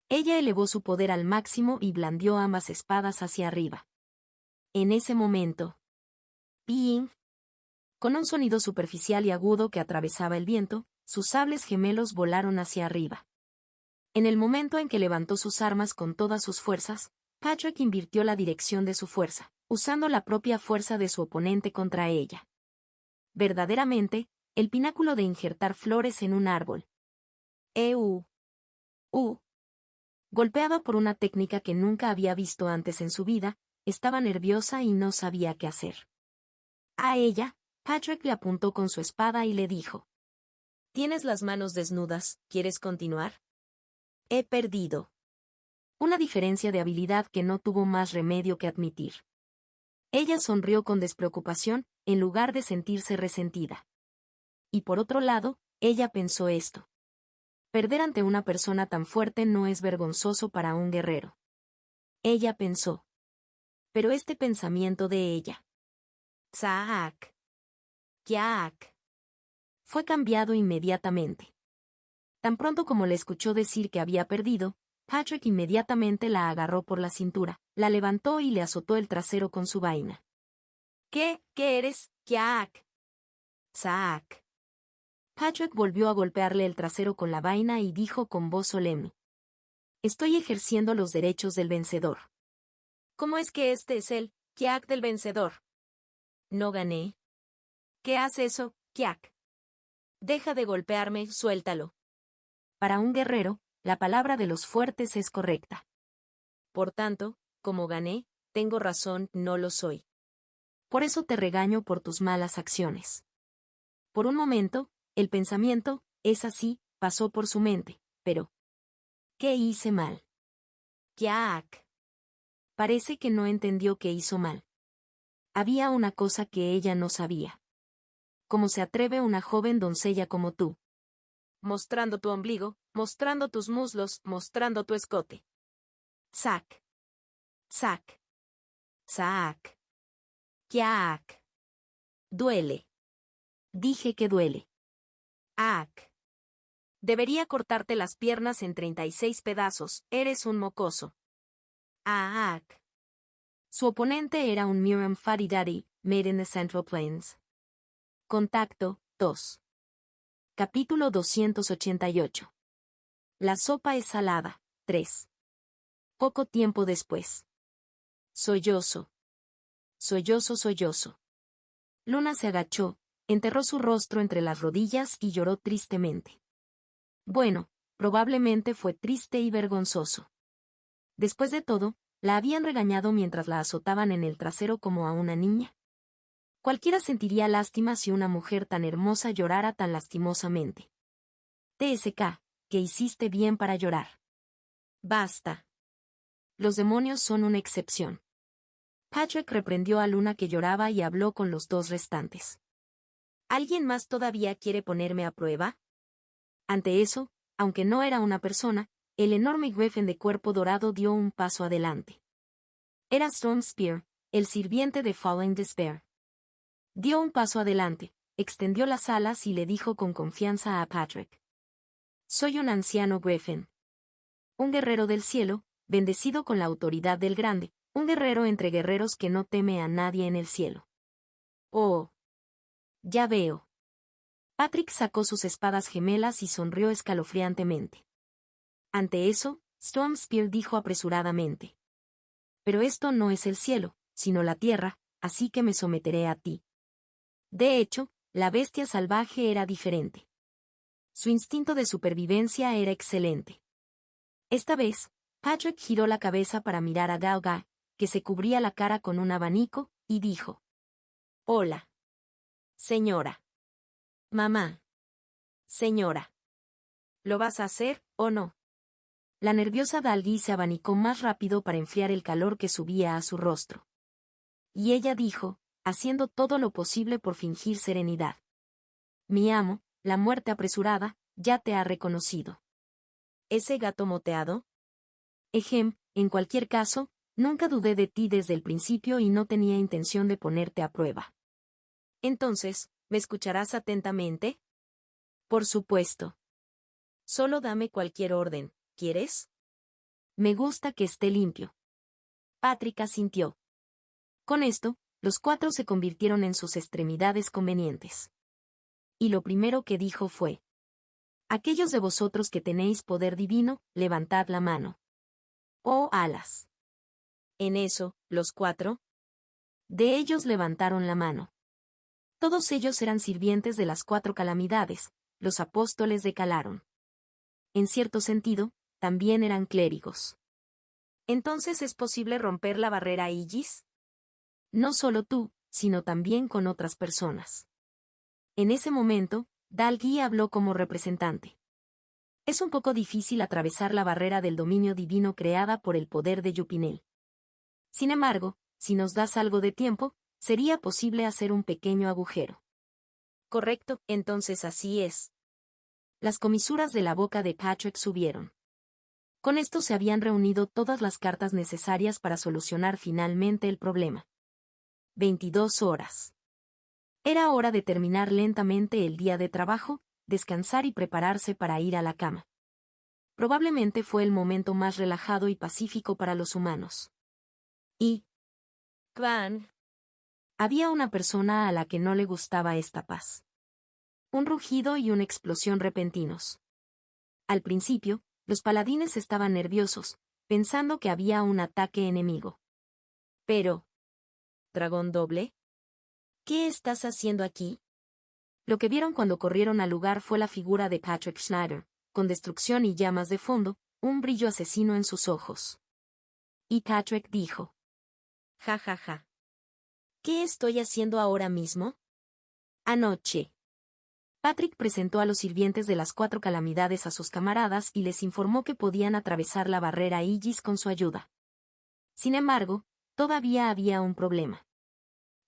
Ella elevó su poder al máximo y blandió ambas espadas hacia arriba. En ese momento. ¡Ping! Con un sonido superficial y agudo que atravesaba el viento, sus sables gemelos volaron hacia arriba. En el momento en que levantó sus armas con todas sus fuerzas, Patrick invirtió la dirección de su fuerza, usando la propia fuerza de su oponente contra ella. Verdaderamente, el pináculo de injertar flores en un árbol. Golpeada por una técnica que nunca había visto antes en su vida, estaba nerviosa y no sabía qué hacer. A ella, Patrick le apuntó con su espada y le dijo: Tienes las manos desnudas, ¿quieres continuar? He perdido. Una diferencia de habilidad que no tuvo más remedio que admitir. Ella sonrió con despreocupación, en lugar de sentirse resentida. Y por otro lado, ella pensó esto. Perder ante una persona tan fuerte no es vergonzoso para un guerrero. Ella pensó. Pero este pensamiento de ella. Tsaak. Kiak. Fue cambiado inmediatamente. Tan pronto como le escuchó decir que había perdido, Patrick inmediatamente la agarró por la cintura, la levantó y le azotó el trasero con su vaina. ¿Qué eres, Jack? Zack. Patrick volvió a golpearle el trasero con la vaina y dijo con voz solemne. Estoy ejerciendo los derechos del vencedor. ¿Cómo es que este es el Jack del vencedor? No gané. ¿Qué hace eso, Jack? Deja de golpearme, suéltalo. Para un guerrero, la palabra de los fuertes es correcta. Por tanto, como gané, tengo razón, no lo soy. Por eso te regaño por tus malas acciones. Por un momento, el pensamiento, es así, pasó por su mente, pero ¿qué hice mal? Jack. Parece que no entendió que hizo mal. Había una cosa que ella no sabía. ¿Cómo se atreve una joven doncella como tú? Mostrando tu ombligo, mostrando tus muslos, mostrando tu escote. Zack. Zack. Zack. Jack. Duele. Dije que duele. Ack. Debería cortarte las piernas en 36 pedazos, eres un mocoso. Ack. Su oponente era un Miriam Fuddy Duddy, made in the Central Plains. Contacto, 2. Capítulo 288. La sopa es salada, 3. Poco tiempo después. Sollozo. Sollozo. Luna se agachó, enterró su rostro entre las rodillas y lloró tristemente. Bueno, probablemente fue triste y vergonzoso. Después de todo, la habían regañado mientras la azotaban en el trasero como a una niña. Cualquiera sentiría lástima si una mujer tan hermosa llorara tan lastimosamente. TSK, que hiciste bien para llorar. Basta. Los demonios son una excepción. Patrick reprendió a Luna que lloraba y habló con los dos restantes. ¿Alguien más todavía quiere ponerme a prueba? Ante eso, aunque no era una persona, el enorme Griffin de cuerpo dorado dio un paso adelante. Era Storm Spear, el sirviente de Falling Despair. Dio un paso adelante, extendió las alas y le dijo con confianza a Patrick. Soy un anciano Griffin. Un guerrero del cielo, bendecido con la autoridad del grande, un guerrero entre guerreros que no teme a nadie en el cielo. Oh. Ya veo. Patrick sacó sus espadas gemelas y sonrió escalofriantemente. Ante eso, Storm Spear dijo apresuradamente. Pero esto no es el cielo, sino la tierra, así que me someteré a ti. De hecho, la bestia salvaje era diferente. Su instinto de supervivencia era excelente. Esta vez, Patrick giró la cabeza para mirar a Galga, que se cubría la cara con un abanico, y dijo. Hola. Señora. Mamá. Señora. ¿Lo vas a hacer, o no? La nerviosa Dalgi se abanicó más rápido para enfriar el calor que subía a su rostro. Y ella dijo, haciendo todo lo posible por fingir serenidad. Mi amo, la muerte apresurada, ya te ha reconocido. ¿Ese gato moteado? En cualquier caso, nunca dudé de ti desde el principio y no tenía intención de ponerte a prueba. Entonces, ¿me escucharás atentamente? Por supuesto. Solo dame cualquier orden, ¿quieres? Me gusta que esté limpio. Patrick asintió. Con esto, los cuatro se convirtieron en sus extremidades convenientes. Y lo primero que dijo fue. Aquellos de vosotros que tenéis poder divino, levantad la mano. Oh alas. En eso, los cuatro. De ellos levantaron la mano. Todos ellos eran sirvientes de las cuatro calamidades, los apóstoles de Calaron. En cierto sentido, también eran clérigos. ¿Entonces es posible romper la barrera Aegis? No solo tú, sino también con otras personas. En ese momento, Dalgi habló como representante. Es un poco difícil atravesar la barrera del dominio divino creada por el poder de Yupinel. Sin embargo, si nos das algo de tiempo, sería posible hacer un pequeño agujero. Correcto, entonces así es. Las comisuras de la boca de Patrick subieron. Con esto se habían reunido todas las cartas necesarias para solucionar finalmente el problema. 22 horas. Era hora de terminar lentamente el día de trabajo, descansar y prepararse para ir a la cama. Probablemente fue el momento más relajado y pacífico para los humanos. Y Kwan. había una persona a la que no le gustaba esta paz. Un rugido y una explosión repentinos. Al principio, los paladines estaban nerviosos, pensando que había un ataque enemigo. Pero, ¿dragón doble? ¿Qué estás haciendo aquí? Lo que vieron cuando corrieron al lugar fue la figura de Patrick Schneider, con destrucción y llamas de fondo, un brillo asesino en sus ojos. Y Patrick dijo: Ja ja ja. ¿Qué estoy haciendo ahora mismo? Anoche. Patrick presentó a los sirvientes de las 4 calamidades a sus camaradas y les informó que podían atravesar la barrera Aegis con su ayuda. Sin embargo, todavía había un problema.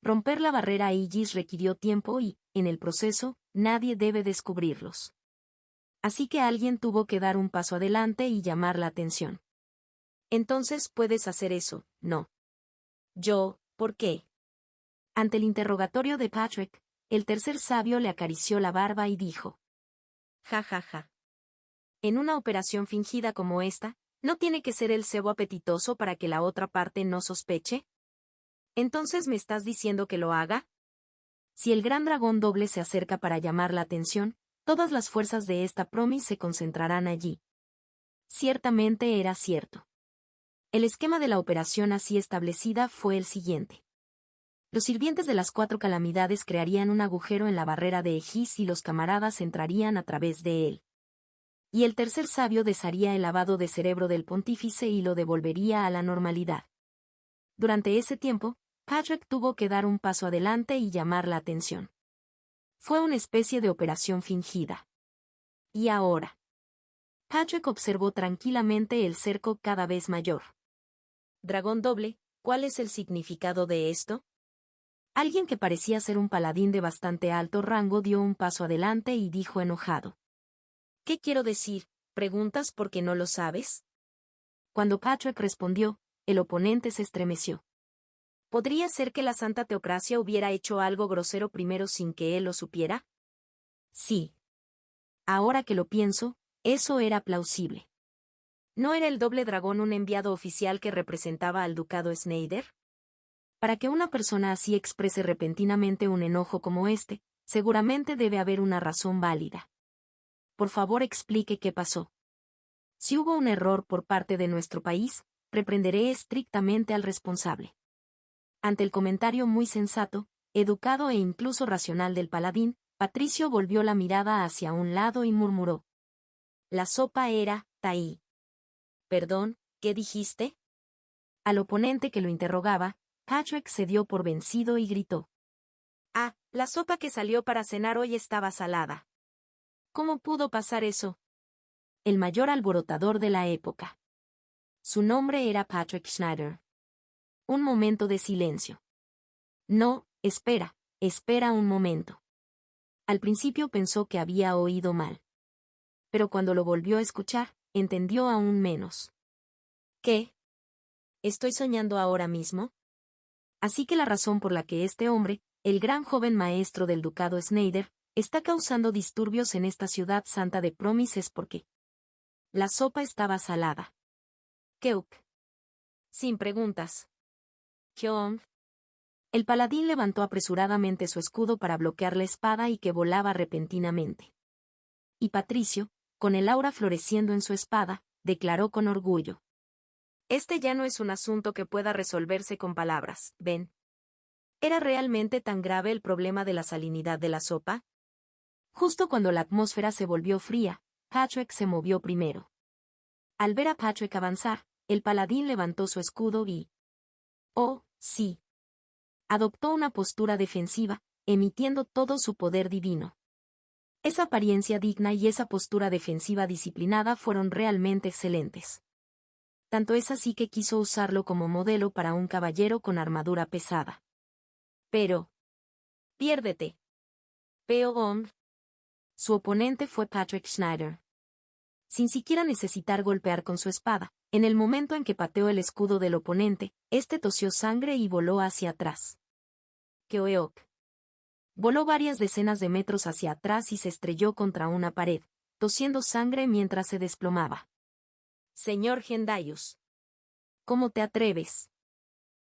Romper la barrera Aegis requirió tiempo y, en el proceso, nadie debe descubrirlos. Así que alguien tuvo que dar un paso adelante y llamar la atención. Entonces puedes hacer eso, ¿no? Yo, ¿por qué? Ante el interrogatorio de Patrick, el tercer sabio le acarició la barba y dijo: Ja ja ja. En una operación fingida como esta, ¿no tiene que ser el cebo apetitoso para que la otra parte no sospeche? ¿Entonces me estás diciendo que lo haga? Si el gran dragón doble se acerca para llamar la atención, todas las fuerzas de esta Promise se concentrarán allí. Ciertamente era cierto. El esquema de la operación así establecida fue el siguiente. Los sirvientes de las 4 calamidades crearían un agujero en la barrera de Aegis y los camaradas entrarían a través de él. Y el tercer sabio desharía el lavado de cerebro del pontífice y lo devolvería a la normalidad. Durante ese tiempo, Patrick tuvo que dar un paso adelante y llamar la atención. Fue una especie de operación fingida. Y ahora. Patrick observó tranquilamente el cerco cada vez mayor. Dragón doble, ¿cuál es el significado de esto? Alguien que parecía ser un paladín de bastante alto rango dio un paso adelante y dijo enojado: ¿Qué quiero decir? ¿Preguntas porque no lo sabes? Cuando Patrick respondió, el oponente se estremeció. ¿Podría ser que la Santa Teocracia hubiera hecho algo grosero primero sin que él lo supiera? Sí. Ahora que lo pienso, eso era plausible. ¿No era el doble dragón un enviado oficial que representaba al ducado Schneider? Para que una persona así exprese repentinamente un enojo como este, seguramente debe haber una razón válida. Por favor, explique qué pasó. Si hubo un error por parte de nuestro país, reprenderé estrictamente al responsable. Ante el comentario muy sensato, educado e incluso racional del paladín, Patricio volvió la mirada hacia un lado y murmuró: La sopa era taí. Perdón, ¿qué dijiste? Al oponente que lo interrogaba, Patrick se dio por vencido y gritó: Ah, la sopa que salió para cenar hoy estaba salada. ¿Cómo pudo pasar eso? El mayor alborotador de la época. Su nombre era Patrick Schneider. Un momento de silencio. No, espera un momento. Al principio pensó que había oído mal. Pero cuando lo volvió a escuchar, entendió aún menos. ¿Qué? ¿Estoy soñando ahora mismo? Así que la razón por la que este hombre, el gran joven maestro del ducado Schneider, está causando disturbios en esta ciudad santa de Promise es porque la sopa estaba salada. Keuk. Sin preguntas. Hyong. El paladín levantó apresuradamente su escudo para bloquear la espada y que volaba repentinamente. Y Patricio, con el aura floreciendo en su espada, declaró con orgullo: Este ya no es un asunto que pueda resolverse con palabras, ¿ven? ¿Era realmente tan grave el problema de la salinidad de la sopa? Justo cuando la atmósfera se volvió fría, Patrick se movió primero. Al ver a Patrick avanzar, el paladín levantó su escudo y... ¡oh, sí! Adoptó una postura defensiva, emitiendo todo su poder divino. Esa apariencia digna y esa postura defensiva disciplinada fueron realmente excelentes. Tanto es así que quiso usarlo como modelo para un caballero con armadura pesada. Pero... piérdete. Peogong. Su oponente fue Patrick Schneider. Sin siquiera necesitar golpear con su espada, en el momento en que pateó el escudo del oponente, este tosió sangre y voló hacia atrás. Keoeok. Voló varias decenas de metros hacia atrás y se estrelló contra una pared, tosiendo sangre mientras se desplomaba. Señor Gendaius. ¿Cómo te atreves?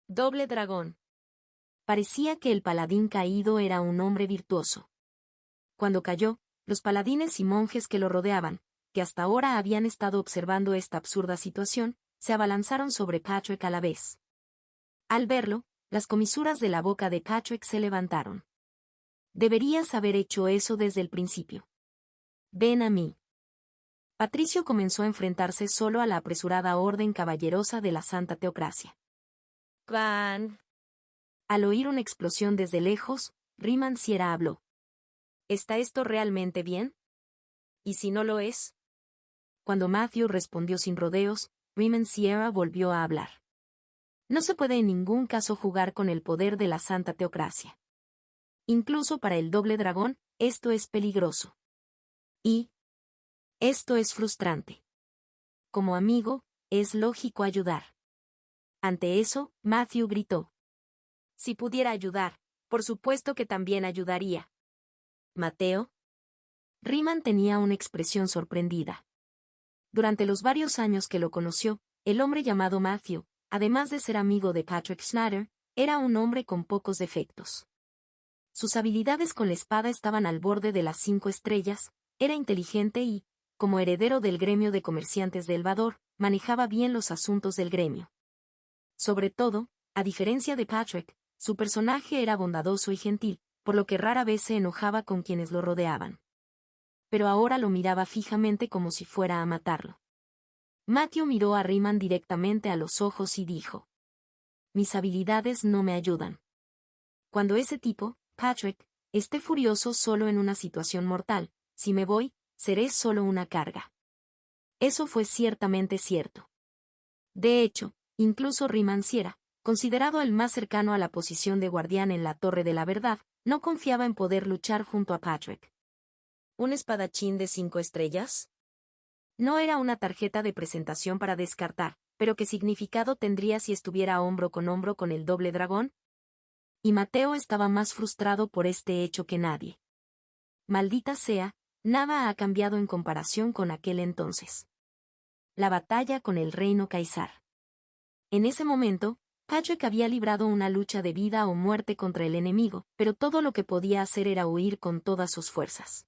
Doble dragón. Parecía que el paladín caído era un hombre virtuoso. Cuando cayó, los paladines y monjes que lo rodeaban, que hasta ahora habían estado observando esta absurda situación, se abalanzaron sobre Patrick a la vez. Al verlo, las comisuras de la boca de Patrick se levantaron. Deberías haber hecho eso desde el principio. Ven a mí. Patricio comenzó a enfrentarse solo a la apresurada orden caballerosa de la Santa Teocracia. ¡Van! Al oír una explosión desde lejos, Riemann Sierra habló. ¿Está esto realmente bien? ¿Y si no lo es? Cuando Matthew respondió sin rodeos, Riemann Sierra volvió a hablar. No se puede en ningún caso jugar con el poder de la Santa Teocracia. Incluso para el doble dragón, esto es peligroso. Y esto es frustrante. Como amigo, es lógico ayudar. Ante eso, Matthew gritó. Si pudiera ayudar, por supuesto que también ayudaría. ¿Mateo? Riemann tenía una expresión sorprendida. Durante los varios años que lo conoció, el hombre llamado Matthew, además de ser amigo de Patrick Schneider, era un hombre con pocos defectos. Sus habilidades con la espada estaban al borde de las 5 estrellas, era inteligente y, como heredero del gremio de comerciantes de Elvador, manejaba bien los asuntos del gremio. Sobre todo, a diferencia de Patrick, su personaje era bondadoso y gentil, por lo que rara vez se enojaba con quienes lo rodeaban. Pero ahora lo miraba fijamente como si fuera a matarlo. Matthew miró a Riemann directamente a los ojos y dijo: mis habilidades no me ayudan. Cuando ese tipo, Patrick, esté furioso solo en una situación mortal, si me voy, seré solo una carga. Eso fue ciertamente cierto. De hecho, incluso Riemann Sierra, considerado el más cercano a la posición de guardián en la Torre de la Verdad, no confiaba en poder luchar junto a Patrick. ¿Un espadachín de 5 estrellas? No era una tarjeta de presentación para descartar, pero ¿qué significado tendría si estuviera hombro con el doble dragón? Y Mateo estaba más frustrado por este hecho que nadie. Maldita sea, nada ha cambiado en comparación con aquel entonces. La batalla con el reino Caesar. En ese momento, Patrick había librado una lucha de vida o muerte contra el enemigo, pero todo lo que podía hacer era huir con todas sus fuerzas.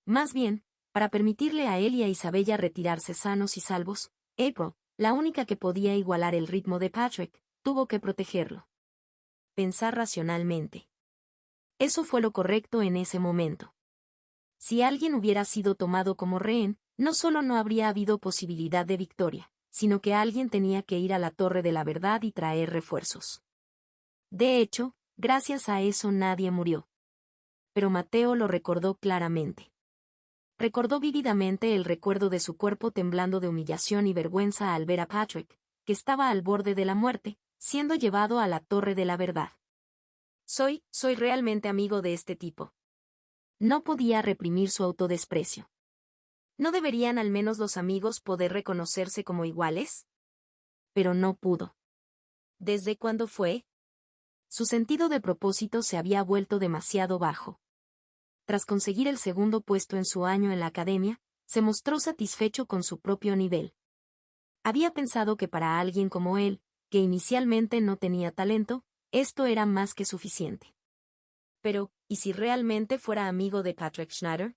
Más bien, para permitirle a él y a Isabella retirarse sanos y salvos, April, la única que podía igualar el ritmo de Patrick, tuvo que protegerlo. Pensar racionalmente. Eso fue lo correcto en ese momento. Si alguien hubiera sido tomado como rehén, no solo no habría habido posibilidad de victoria, sino que alguien tenía que ir a la Torre de la Verdad y traer refuerzos. De hecho, gracias a eso nadie murió. Pero Mateo lo recordó claramente. Recordó vívidamente el recuerdo de su cuerpo temblando de humillación y vergüenza al ver a Patrick, que estaba al borde de la muerte, siendo llevado a la Torre de la Verdad. Soy realmente amigo de este tipo. No podía reprimir su autodesprecio. ¿No deberían al menos los amigos poder reconocerse como iguales? Pero no pudo. ¿Desde cuándo fue? Su sentido de propósito se había vuelto demasiado bajo. Tras conseguir el segundo puesto en su año en la academia, se mostró satisfecho con su propio nivel. Había pensado que para alguien como él, que inicialmente no tenía talento, esto era más que suficiente. Pero, ¿y si realmente fuera amigo de Patrick Schneider?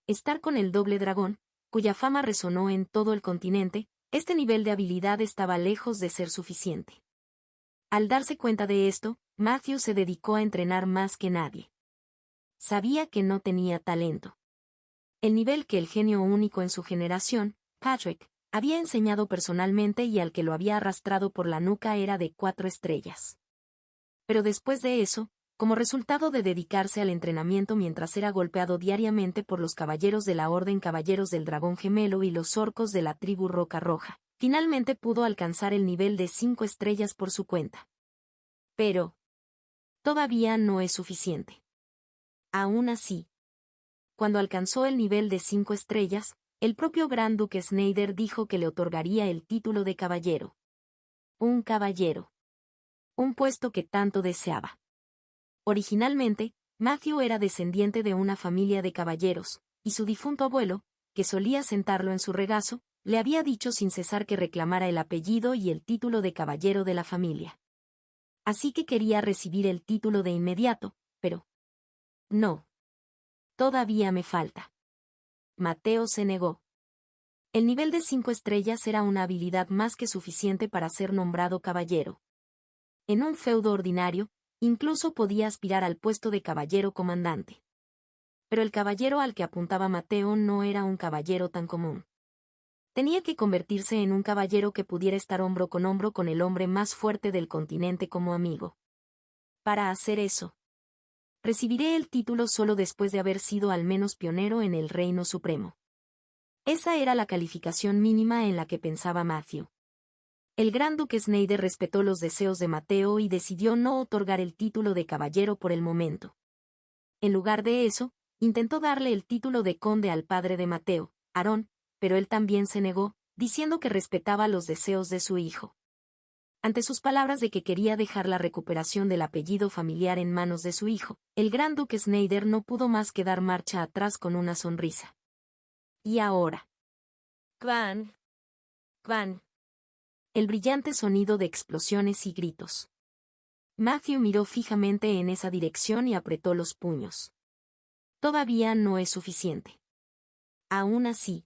Estar con el doble dragón, cuya fama resonó en todo el continente, este nivel de habilidad estaba lejos de ser suficiente. Al darse cuenta de esto, Matthew se dedicó a entrenar más que nadie. Sabía que no tenía talento. El nivel que el genio único en su generación, Patrick, había enseñado personalmente y al que lo había arrastrado por la nuca era de 4 estrellas. Pero después de eso, como resultado de dedicarse al entrenamiento mientras era golpeado diariamente por los caballeros de la Orden Caballeros del Dragón Gemelo y los orcos de la tribu Roca Roja, finalmente pudo alcanzar el nivel de 5 estrellas por su cuenta. Pero todavía no es suficiente. Aún así, cuando alcanzó el nivel de 5 estrellas, el propio Gran Duque Schneider dijo que le otorgaría el título de caballero. Un caballero. Un puesto que tanto deseaba. Originalmente, Matthew era descendiente de una familia de caballeros, y su difunto abuelo, que solía sentarlo en su regazo, le había dicho sin cesar que reclamara el apellido y el título de caballero de la familia. Así que quería recibir el título de inmediato, pero... No. Todavía me falta. Mateo se negó. El nivel de 5 estrellas era una habilidad más que suficiente para ser nombrado caballero. En un feudo ordinario, incluso podía aspirar al puesto de caballero comandante. Pero el caballero al que apuntaba Mateo no era un caballero tan común. Tenía que convertirse en un caballero que pudiera estar hombro con el hombre más fuerte del continente como amigo. Para hacer eso, recibiré el título solo después de haber sido al menos pionero en el Reino Supremo. Esa era la calificación mínima en la que pensaba Matthew. El gran duque Snyder respetó los deseos de Mateo y decidió no otorgar el título de caballero por el momento. En lugar de eso, intentó darle el título de conde al padre de Mateo, Aarón, pero él también se negó, diciendo que respetaba los deseos de su hijo. Ante sus palabras de que quería dejar la recuperación del apellido familiar en manos de su hijo, el gran duque Snyder no pudo más que dar marcha atrás con una sonrisa. Y ahora. Kvan. Kvan. El brillante sonido de explosiones y gritos. Matthew miró fijamente en esa dirección y apretó los puños. Todavía no es suficiente. Aún así.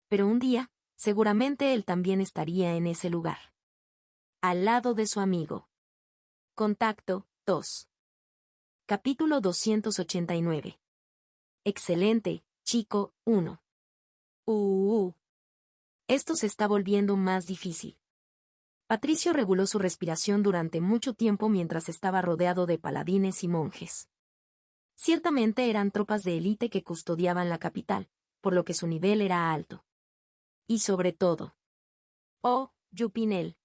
Pero un día, seguramente él también estaría en ese lugar. Al lado de su amigo. Contacto 2. Capítulo 289. Excelente, chico 1. Esto se está volviendo más difícil. Patricio reguló su respiración durante mucho tiempo mientras estaba rodeado de paladines y monjes. Ciertamente eran tropas de élite que custodiaban la capital, por lo que su nivel era alto. Y sobre todo. Oh, Yupinel.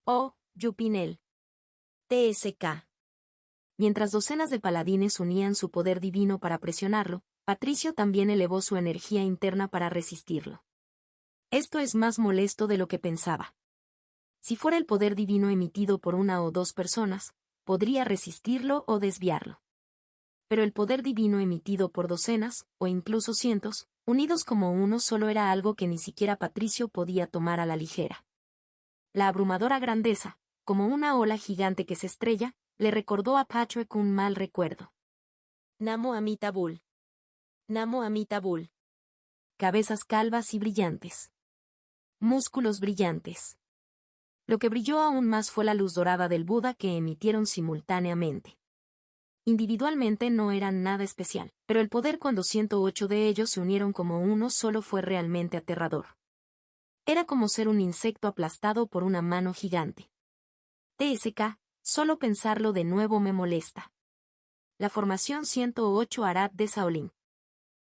Oh, Yupinel. TSK. Mientras docenas de paladines unían su poder divino para presionarlo, Patricio también elevó su energía interna para resistirlo. Esto es más molesto de lo que pensaba. Si fuera el poder divino emitido por una o dos personas, podría resistirlo o desviarlo. Pero el poder divino emitido por docenas, o incluso cientos, unidos como uno solo era algo que ni siquiera Patricio podía tomar a la ligera. La abrumadora grandeza, como una ola gigante que se estrella, le recordó a Patrick un mal recuerdo. Namo Amita Bul. Namo Amita Bul. Cabezas calvas y brillantes. Músculos brillantes. Lo que brilló aún más fue la luz dorada del Buda que emitieron simultáneamente. Individualmente no eran nada especial, pero el poder cuando 108 de ellos se unieron como uno solo fue realmente aterrador. Era como ser un insecto aplastado por una mano gigante. TSK, solo pensarlo de nuevo me molesta. La formación 108 Arad de Shaolin.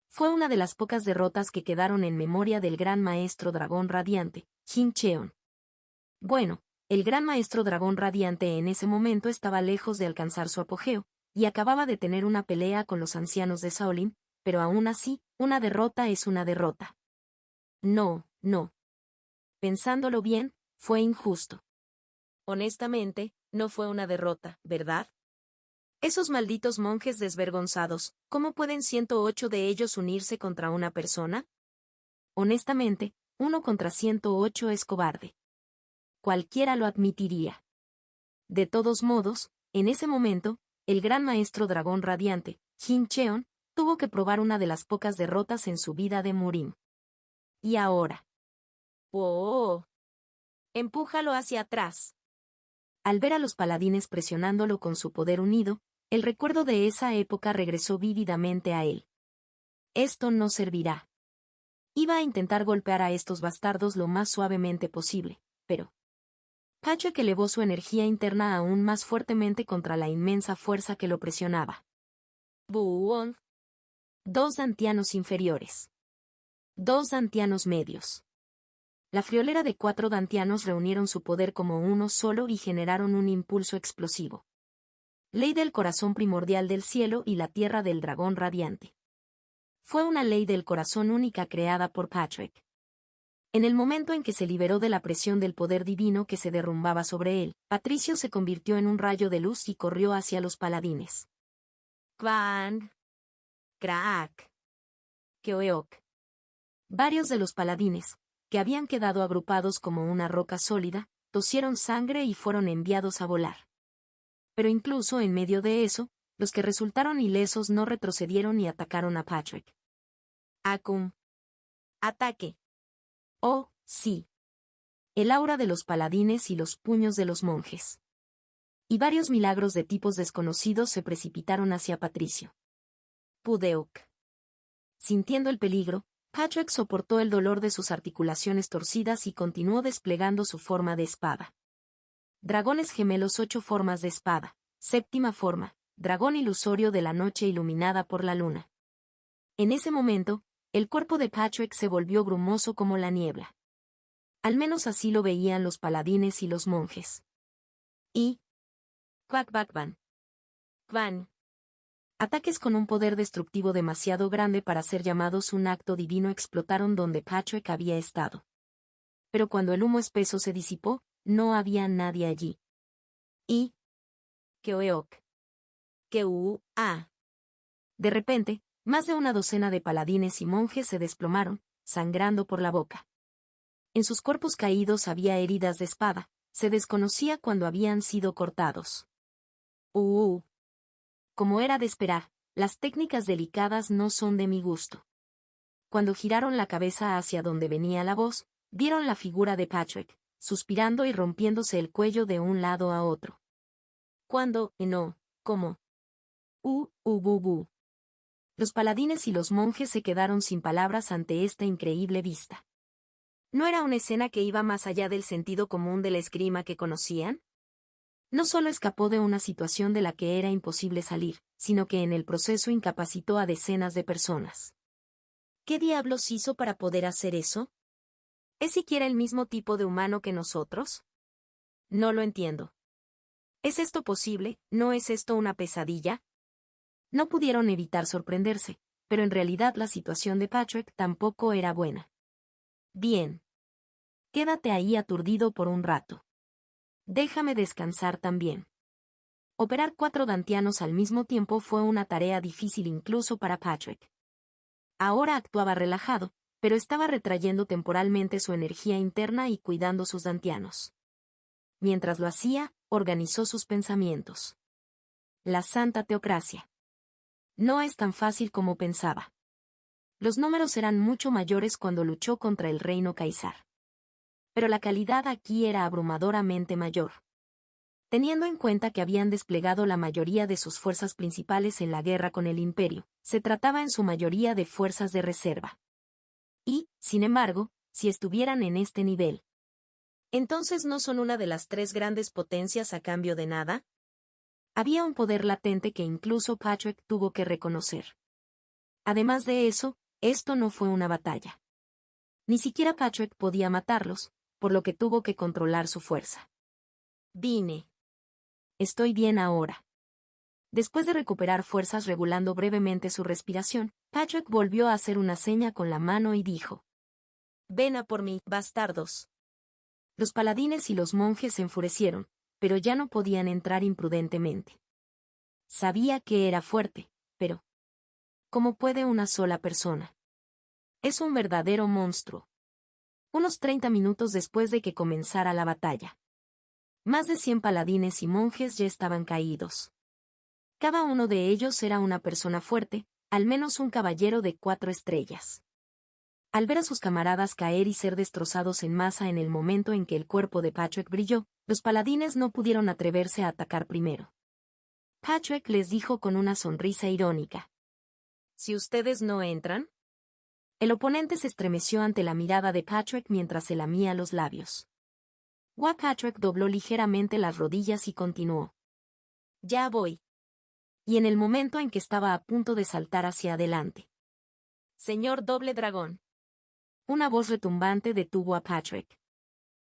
Fue una de las pocas derrotas que quedaron en memoria del gran maestro dragón radiante, Jin Cheon. Bueno, el gran maestro dragón radiante en ese momento estaba lejos de alcanzar su apogeo, y acababa de tener una pelea con los ancianos de Shaolin, pero aún así, una derrota es una derrota. No. Pensándolo bien, fue injusto. Honestamente, no fue una derrota, ¿verdad? Esos malditos monjes desvergonzados, ¿cómo pueden 108 de ellos unirse contra una persona? Honestamente, 1 contra 108 es cobarde. Cualquiera lo admitiría. De todos modos, en ese momento, el gran maestro dragón radiante, Jin Cheon, tuvo que probar una de las pocas derrotas en su vida de Murim. Y ahora. ¡Oh! Empújalo hacia atrás. Al ver a los paladines presionándolo con su poder unido, el recuerdo de esa época regresó vívidamente a él. Esto no servirá. Iba a intentar golpear a estos bastardos lo más suavemente posible, pero... Patrick elevó su energía interna aún más fuertemente contra la inmensa fuerza que lo presionaba. Buon. 2 dantianos inferiores. 2 dantianos medios. La friolera de 4 dantianos reunieron su poder como uno solo y generaron un impulso explosivo. Ley del corazón primordial del cielo y la tierra del dragón radiante. Fue una ley del corazón única creada por Patrick. En el momento en que se liberó de la presión del poder divino que se derrumbaba sobre él, Patricio se convirtió en un rayo de luz y corrió hacia los paladines. Kwan. Kraak. Keoeok. Varios de los paladines, que habían quedado agrupados como una roca sólida, tosieron sangre y fueron enviados a volar. Pero incluso en medio de eso, los que resultaron ilesos no retrocedieron y atacaron a Patrick. Akum. Ataque. Oh, sí. El aura de los paladines y los puños de los monjes. Y varios milagros de tipos desconocidos se precipitaron hacia Patricio. Pudeuk. Sintiendo el peligro, Patrick soportó el dolor de sus articulaciones torcidas y continuó desplegando su forma de espada. Dragones gemelos 8 formas de espada. Séptima forma, dragón ilusorio de la noche iluminada por la luna. En ese momento, el cuerpo de Patrick se volvió brumoso como la niebla. Al menos así lo veían los paladines y los monjes. Y... Quackbackban. Kwan. Ataques con un poder destructivo demasiado grande para ser llamados un acto divino explotaron donde Patrick había estado. Pero cuando el humo espeso se disipó, no había nadie allí. Y... Keoeok. Keu-a. De repente, más de una docena de paladines y monjes se desplomaron, sangrando por la boca. En sus cuerpos caídos había heridas de espada, se desconocía cuándo habían sido cortados. Como era de esperar, las técnicas delicadas no son de mi gusto. Cuando giraron la cabeza hacia donde venía la voz, vieron la figura de Patrick, suspirando y rompiéndose el cuello de un lado a otro. ¿Cuándo? No, ¿cómo? Bu. Los paladines y los monjes se quedaron sin palabras ante esta increíble vista. ¿No era una escena que iba más allá del sentido común de la esgrima que conocían? No solo escapó de una situación de la que era imposible salir, sino que en el proceso incapacitó a decenas de personas. ¿Qué diablos hizo para poder hacer eso? ¿Es siquiera el mismo tipo de humano que nosotros? No lo entiendo. ¿Es esto posible? ¿No es esto una pesadilla? No pudieron evitar sorprenderse, pero en realidad la situación de Patrick tampoco era buena. Bien. Quédate ahí aturdido por un rato. Déjame descansar también. Operar 4 dantianos al mismo tiempo fue una tarea difícil incluso para Patrick. Ahora actuaba relajado, pero estaba retrayendo temporalmente su energía interna y cuidando sus dantianos. Mientras lo hacía, organizó sus pensamientos. La Santa Teocracia. No es tan fácil como pensaba. Los números eran mucho mayores cuando luchó contra el reino Caesar. Pero la calidad aquí era abrumadoramente mayor. Teniendo en cuenta que habían desplegado la mayoría de sus fuerzas principales en la guerra con el Imperio, se trataba en su mayoría de fuerzas de reserva. Y, sin embargo, si estuvieran en este nivel, ¿entonces no son una de las 3 grandes potencias a cambio de nada? Había un poder latente que incluso Patrick tuvo que reconocer. Además de eso, esto no fue una batalla. Ni siquiera Patrick podía matarlos, por lo que tuvo que controlar su fuerza. Vine. Estoy bien ahora. Después de recuperar fuerzas regulando brevemente su respiración, Patrick volvió a hacer una seña con la mano y dijo: Ven a por mí, bastardos. Los paladines y los monjes se enfurecieron, pero ya no podían entrar imprudentemente. Sabía que era fuerte, pero ¿cómo puede una sola persona? Es un verdadero monstruo. Unos 30 minutos después de que comenzara la batalla, más de 100 paladines y monjes ya estaban caídos. Cada uno de ellos era una persona fuerte, al menos un caballero de 4 estrellas. Al ver a sus camaradas caer y ser destrozados en masa en el momento en que el cuerpo de Patrick brilló, los paladines no pudieron atreverse a atacar primero. Patrick les dijo con una sonrisa irónica: ¿Si ustedes no entran? El oponente se estremeció ante la mirada de Patrick mientras se lamía los labios. Patrick dobló ligeramente las rodillas y continuó: Ya voy. Y en el momento en que estaba a punto de saltar hacia adelante, Señor Doble Dragón. Una voz retumbante detuvo a Patrick.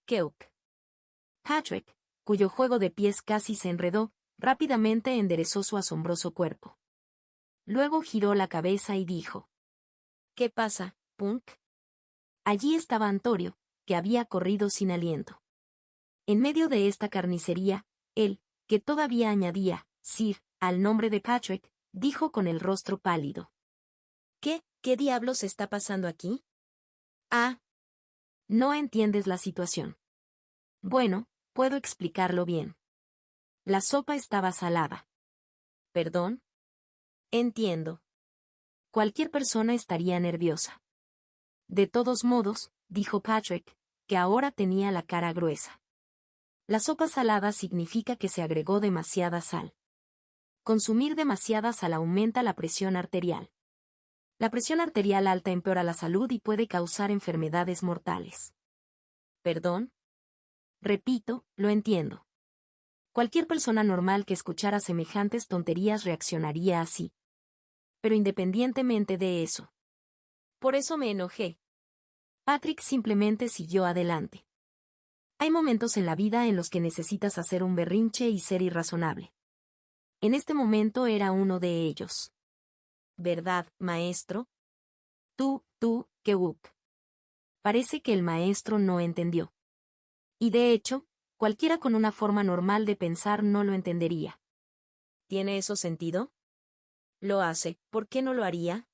Keuk. Patrick, cuyo juego de pies casi se enredó, rápidamente enderezó su asombroso cuerpo. Luego giró la cabeza y dijo: ¿Qué pasa, Punk? Allí estaba Antorio, que había corrido sin aliento. En medio de esta carnicería, él, que todavía añadía Sir al nombre de Patrick, dijo con el rostro pálido. ¿Qué diablos está pasando aquí? Ah. No entiendes la situación. Bueno, puedo explicarlo bien. La sopa estaba salada. ¿Perdón? Entiendo. Cualquier persona estaría nerviosa. De todos modos, dijo Patrick, que ahora tenía la cara gruesa. La sopa salada significa que se agregó demasiada sal. Consumir demasiada sal aumenta la presión arterial. La presión arterial alta empeora la salud y puede causar enfermedades mortales. ¿Perdón? Repito, lo entiendo. Cualquier persona normal que escuchara semejantes tonterías reaccionaría así. Pero independientemente de eso. Por eso me enojé. Patrick simplemente siguió adelante. Hay momentos en la vida en los que necesitas hacer un berrinche y ser irrazonable. En este momento era uno de ellos. ¿Verdad, maestro? Kewuk. Parece que el maestro no entendió. Y de hecho, cualquiera con una forma normal de pensar no lo entendería. ¿Tiene eso sentido? Lo hace, ¿por qué no lo haría?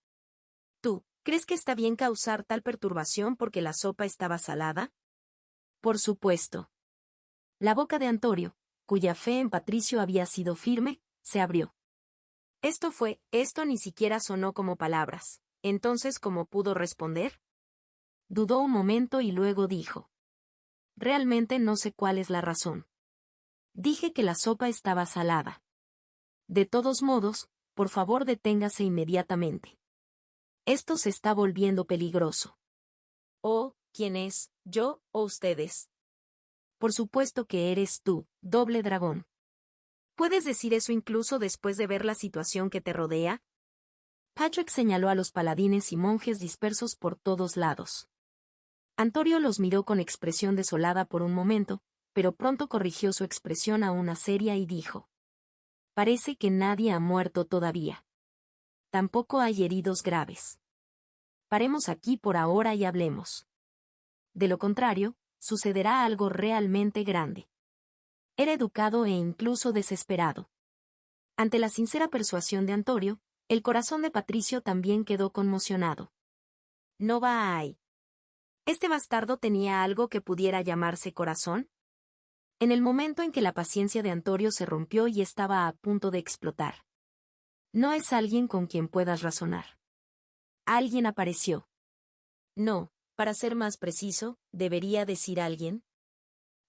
¿Tú, crees que está bien causar tal perturbación porque la sopa estaba salada? Por supuesto. La boca de Antonio, cuya fe en Patricio había sido firme, se abrió. Esto ni siquiera sonó como palabras. Entonces, ¿cómo pudo responder? Dudó un momento y luego dijo. Realmente no sé cuál es la razón. Dije que la sopa estaba salada. De todos modos, por favor deténgase inmediatamente. Esto se está volviendo peligroso. Oh, ¿quién es, yo o ustedes? Por supuesto que eres tú, doble dragón. ¿Puedes decir eso incluso después de ver la situación que te rodea? Patrick señaló a los paladines y monjes dispersos por todos lados. Antonio los miró con expresión desolada por un momento, pero pronto corrigió su expresión a una seria y dijo. Parece que nadie ha muerto todavía. Tampoco hay heridos graves. Paremos aquí por ahora y hablemos. De lo contrario, sucederá algo realmente grande. Era educado e incluso desesperado. Ante la sincera persuasión de Antonio, el corazón de Patricio también quedó conmocionado. No va ahí. ¿Este bastardo tenía algo que pudiera llamarse corazón? En el momento en que la paciencia de Antonio se rompió y estaba a punto de explotar. No es alguien con quien puedas razonar. Alguien apareció. No, para ser más preciso, debería decir alguien.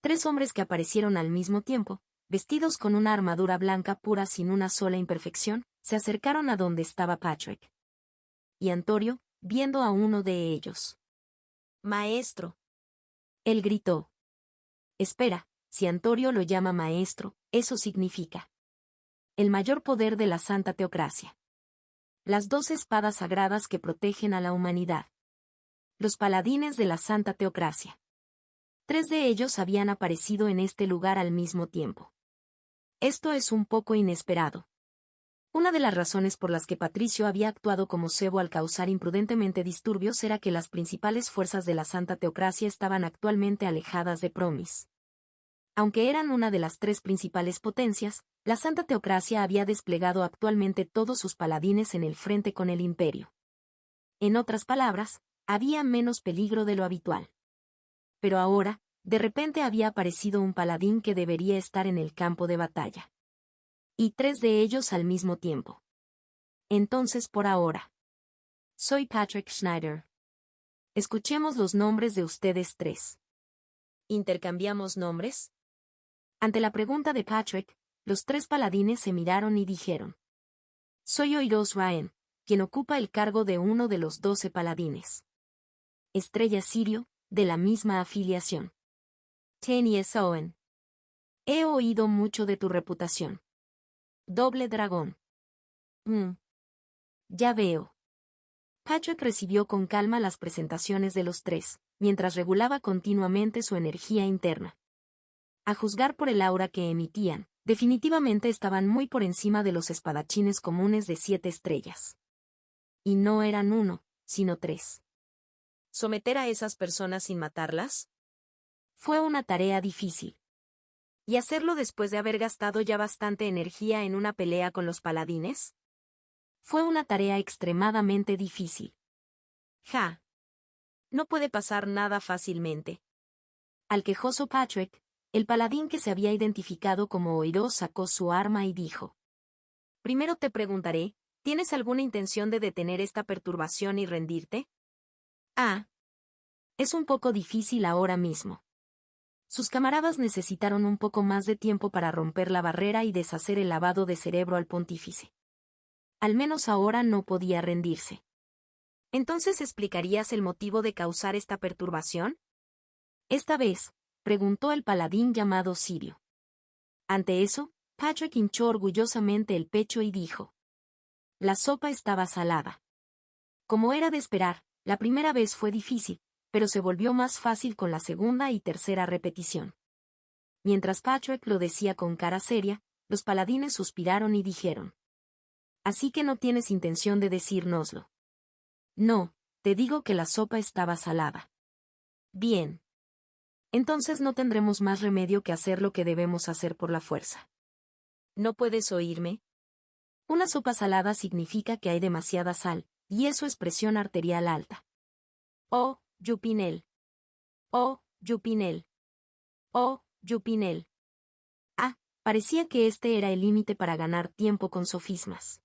3 hombres que aparecieron al mismo tiempo, vestidos con una armadura blanca pura sin una sola imperfección, se acercaron a donde estaba Patrick. Y Antonio, viendo a uno de ellos. Maestro. Él gritó. Espera, si Antonio lo llama maestro, eso significa. El mayor poder de la Santa Teocracia. Las 2 espadas sagradas que protegen a la humanidad. Los paladines de la Santa Teocracia. 3 de ellos habían aparecido en este lugar al mismo tiempo. Esto es un poco inesperado. Una de las razones por las que Patricio había actuado como cebo al causar imprudentemente disturbios era que las principales fuerzas de la Santa Teocracia estaban actualmente alejadas de Promis. Aunque eran una de las 3 principales potencias, la Santa Teocracia había desplegado actualmente todos sus paladines en el frente con el Imperio. En otras palabras, había menos peligro de lo habitual. Pero ahora, de repente había aparecido un paladín que debería estar en el campo de batalla. Y 3 de ellos al mismo tiempo. Entonces por ahora. Soy Patrick Schneider. Escuchemos los nombres de ustedes 3. ¿Intercambiamos nombres? Ante la pregunta de Patrick, los 3 paladines se miraron y dijeron. Soy Oiros Ryan, quien ocupa el cargo de uno de los 12 paladines. Estrella Sirio, de la misma afiliación. Tenies Owen. He oído mucho de tu reputación. Doble dragón. Ya veo. Patrick recibió con calma las presentaciones de los 3, mientras regulaba continuamente su energía interna. A juzgar por el aura que emitían, definitivamente estaban muy por encima de los espadachines comunes de 7 estrellas. Y no eran 1, sino 3. ¿Someter a esas personas sin matarlas? Fue una tarea difícil. ¿Y hacerlo después de haber gastado ya bastante energía en una pelea con los paladines? Fue una tarea extremadamente difícil. Ja. No puede pasar nada fácilmente. Al quejoso Patrick, el paladín que se había identificado como Oiro sacó su arma y dijo: Primero te preguntaré, ¿tienes alguna intención de detener esta perturbación y rendirte? Ah. Es un poco difícil ahora mismo. Sus camaradas necesitaron un poco más de tiempo para romper la barrera y deshacer el lavado de cerebro al pontífice. Al menos ahora no podía rendirse. ¿Entonces explicarías el motivo de causar esta perturbación? Esta vez, preguntó el paladín llamado Sirio. Ante eso, Patrick hinchó orgullosamente el pecho y dijo: La sopa estaba salada. Como era de esperar, la primera vez fue difícil, pero se volvió más fácil con la segunda y tercera repetición. Mientras Patrick lo decía con cara seria, los paladines suspiraron y dijeron: Así que no tienes intención de decírnoslo. No, te digo que la sopa estaba salada. Bien. Entonces no tendremos más remedio que hacer lo que debemos hacer por la fuerza. ¿No puedes oírme? Una sopa salada significa que hay demasiada sal, y eso es presión arterial alta. Oh, Yupinel. Oh, Yupinel. Oh, Yupinel. Ah, parecía que este era el límite para ganar tiempo con sofismas.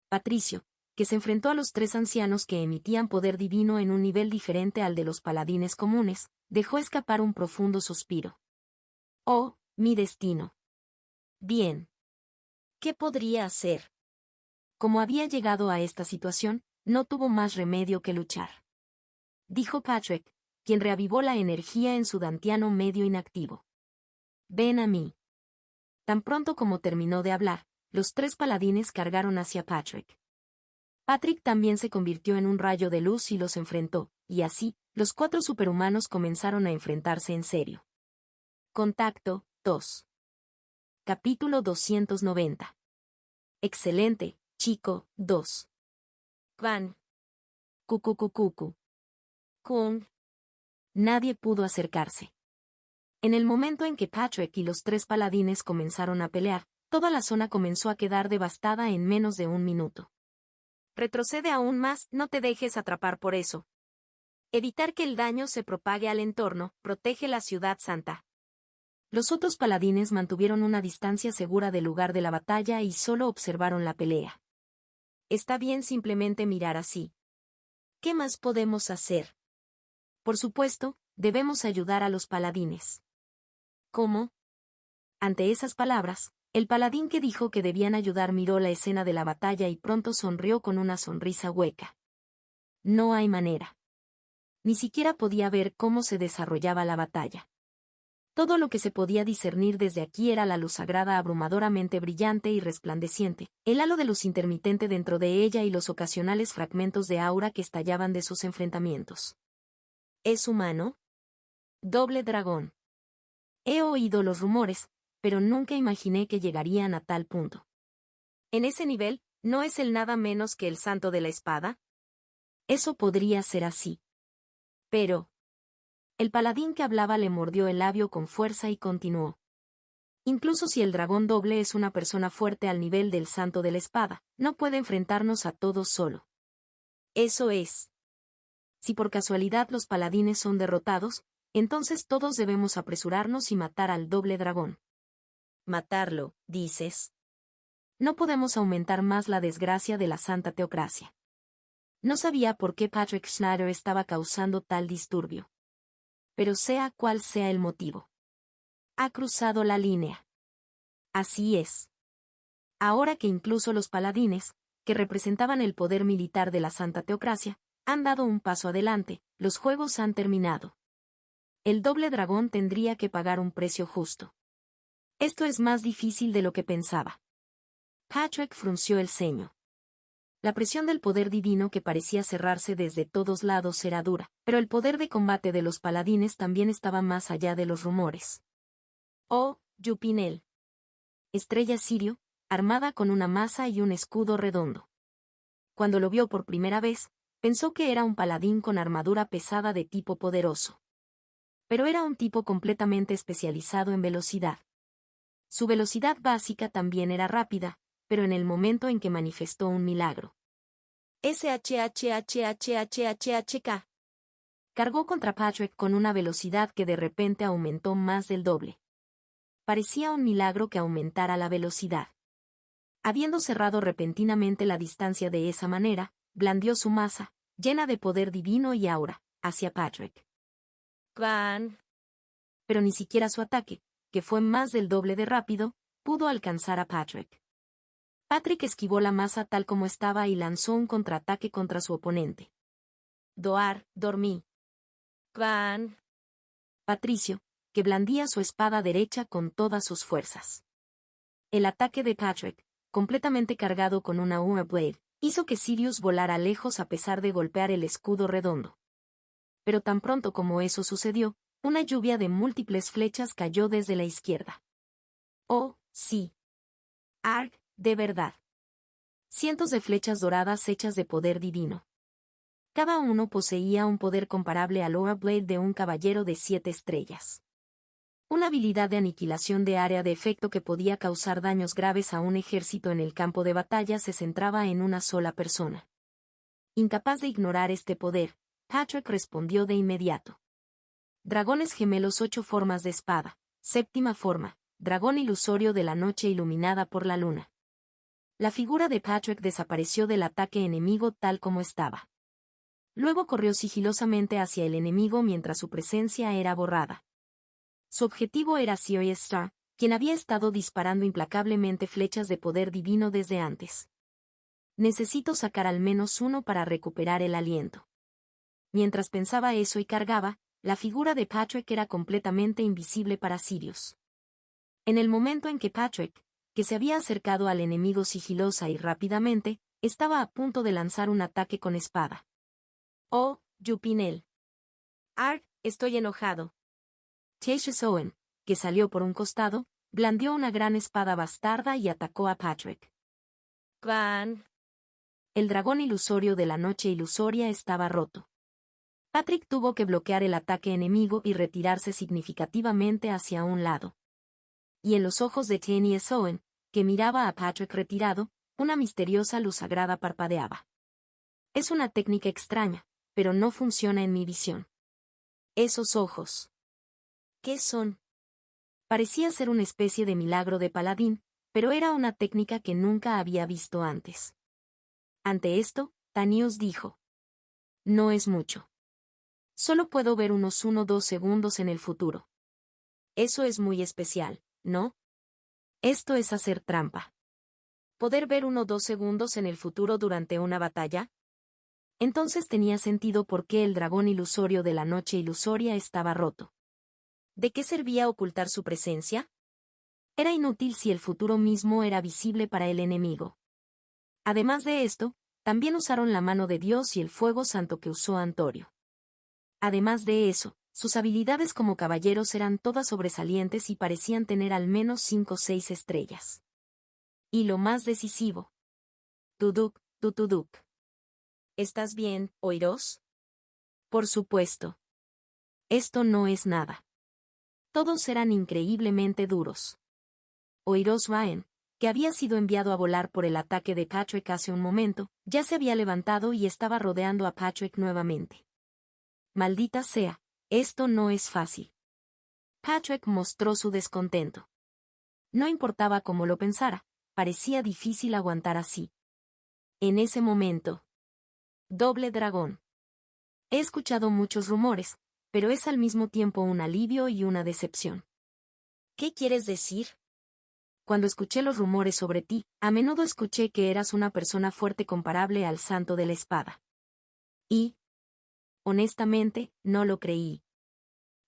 Patricio, que se enfrentó a los tres ancianos que emitían poder divino en un nivel diferente al de los paladines comunes, dejó escapar un profundo suspiro. Oh, mi destino. Bien. ¿Qué podría hacer? Como había llegado a esta situación, no tuvo más remedio que luchar. Dijo Patrick, quien reavivó la energía en su dantiano medio inactivo. Ven a mí. Tan pronto como terminó de hablar, los tres paladines cargaron hacia Patrick. Patrick también se convirtió en un rayo de luz y los enfrentó, y así, los cuatro superhumanos comenzaron a enfrentarse en serio. Contacto 2. Capítulo 290. Excelente, chico, 2. Van. Cucucucucu. Kung. Nadie pudo acercarse. En el momento en que Patrick y los tres paladines comenzaron a pelear, toda la zona comenzó a quedar devastada en menos de un minuto. Retrocede aún más, no te dejes atrapar por eso. Evitar que el daño se propague al entorno, protege la ciudad santa. Los otros paladines mantuvieron una distancia segura del lugar de la batalla y solo observaron la pelea. Está bien simplemente mirar así. ¿Qué más podemos hacer? Por supuesto, debemos ayudar a los paladines. ¿Cómo? Ante esas palabras, el paladín que dijo que debían ayudar miró la escena de la batalla y pronto sonrió con una sonrisa hueca. No hay manera. Ni siquiera podía ver cómo se desarrollaba la batalla. Todo lo que se podía discernir desde aquí era la luz sagrada abrumadoramente brillante y resplandeciente, el halo de luz intermitente dentro de ella y los ocasionales fragmentos de aura que estallaban de sus enfrentamientos. ¿Es humano? Doble dragón. He oído los rumores, pero nunca imaginé que llegarían a tal punto. En ese nivel, ¿no es él nada menos que el santo de la espada? Eso podría ser así. Pero... El paladín que hablaba le mordió el labio con fuerza y continuó. Incluso si el dragón doble es una persona fuerte al nivel del santo de la espada, no puede enfrentarnos a todos solo. Eso es. Si por casualidad los paladines son derrotados, entonces todos debemos apresurarnos y matar al doble dragón. Matarlo, dices. No podemos aumentar más la desgracia de la santa teocracia. No sabía por qué Patrick Schneider estaba causando tal disturbio. Pero sea cual sea el motivo. Ha cruzado la línea. Así es. Ahora que incluso los paladines, que representaban el poder militar de la santa teocracia, han dado un paso adelante, los juegos han terminado. El doble dragón tendría que pagar un precio justo. Esto es más difícil de lo que pensaba. Patrick frunció el ceño. La presión del poder divino que parecía cerrarse desde todos lados era dura, pero el poder de combate de los paladines también estaba más allá de los rumores. Oh, Yupinel. Estrella Sirio, armada con una maza y un escudo redondo. Cuando lo vio por primera vez, pensó que era un paladín con armadura pesada de tipo poderoso. Pero era un tipo completamente especializado en velocidad. Su velocidad básica también era rápida, pero en el momento en que manifestó un milagro. SHHHHHHK. Cargó contra Patrick con una velocidad que de repente aumentó más del doble. Parecía un milagro que aumentara la velocidad. Habiendo cerrado repentinamente la distancia de esa manera, blandió su masa, llena de poder divino y aura, hacia Patrick. Quan. Pero ni siquiera su ataque, que fue más del doble de rápido, pudo alcanzar a Patrick. Patrick esquivó la masa tal como estaba y lanzó un contraataque contra su oponente. Dormí. Quan. Patricio, que blandía su espada derecha con todas sus fuerzas. El ataque de Patrick, completamente cargado con una Blade, hizo que Sirius volara lejos a pesar de golpear el escudo redondo. Pero tan pronto como eso sucedió, una lluvia de múltiples flechas cayó desde la izquierda. Oh, sí. Arg, de verdad. Cientos de flechas doradas hechas de poder divino. Cada uno poseía un poder comparable al Aura Blade de un caballero de 7 estrellas. Una habilidad de aniquilación de área de efecto que podía causar daños graves a un ejército en el campo de batalla se centraba en una sola persona. Incapaz de ignorar este poder, Patrick respondió de inmediato. Dragones gemelos 8 formas de espada. Séptima forma, dragón ilusorio de la noche iluminada por la luna. La figura de Patrick desapareció del ataque enemigo tal como estaba. Luego corrió sigilosamente hacia el enemigo mientras su presencia era borrada. Su objetivo era Sirius Star, quien había estado disparando implacablemente flechas de poder divino desde antes. Necesito sacar al menos uno para recuperar el aliento. Mientras pensaba eso y cargaba, la figura de Patrick era completamente invisible para Sirius. En el momento en que Patrick, que se había acercado al enemigo sigilosa y rápidamente, estaba a punto de lanzar un ataque con espada. Oh, Yupinel. Arg, estoy enojado. Tayshia Owen, que salió por un costado, blandió una gran espada bastarda y atacó a Patrick. Quan. El dragón ilusorio de la noche ilusoria estaba roto. Patrick tuvo que bloquear el ataque enemigo y retirarse significativamente hacia un lado. Y en los ojos de Tayshia Owen, que miraba a Patrick retirado, una misteriosa luz sagrada parpadeaba. Es una técnica extraña, pero no funciona en mi visión. Esos ojos. ¿Qué son? Parecía ser una especie de milagro de paladín, pero era una técnica que nunca había visto antes. Ante esto, Tanius dijo. No es mucho. Solo puedo ver unos 1-2 segundos en el futuro. Eso es muy especial, ¿no? Esto es hacer trampa. ¿Poder ver 1-2 segundos en el futuro durante una batalla? Entonces tenía sentido por qué el dragón ilusorio de la noche ilusoria estaba roto. ¿De qué servía ocultar su presencia? Era inútil si el futuro mismo era visible para el enemigo. Además de esto, también usaron la mano de Dios y el fuego santo que usó Antorio. Además de eso, sus habilidades como caballeros eran todas sobresalientes y parecían tener al menos 5 o 6 estrellas. Y lo más decisivo. Tuduk. ¿Estás bien, Oiros? Por supuesto. Esto no es nada. Todos eran increíblemente duros. Oiros Ryan, que había sido enviado a volar por el ataque de Patrick hace un momento, ya se había levantado y estaba rodeando a Patrick nuevamente. Maldita sea, esto no es fácil. Patrick mostró su descontento. No importaba cómo lo pensara, parecía difícil aguantar así. En ese momento. Doble dragón. He escuchado muchos rumores, pero es al mismo tiempo un alivio y una decepción. ¿Qué quieres decir? Cuando escuché los rumores sobre ti, a menudo escuché que eras una persona fuerte comparable al Santo de la Espada. Y, honestamente, no lo creí.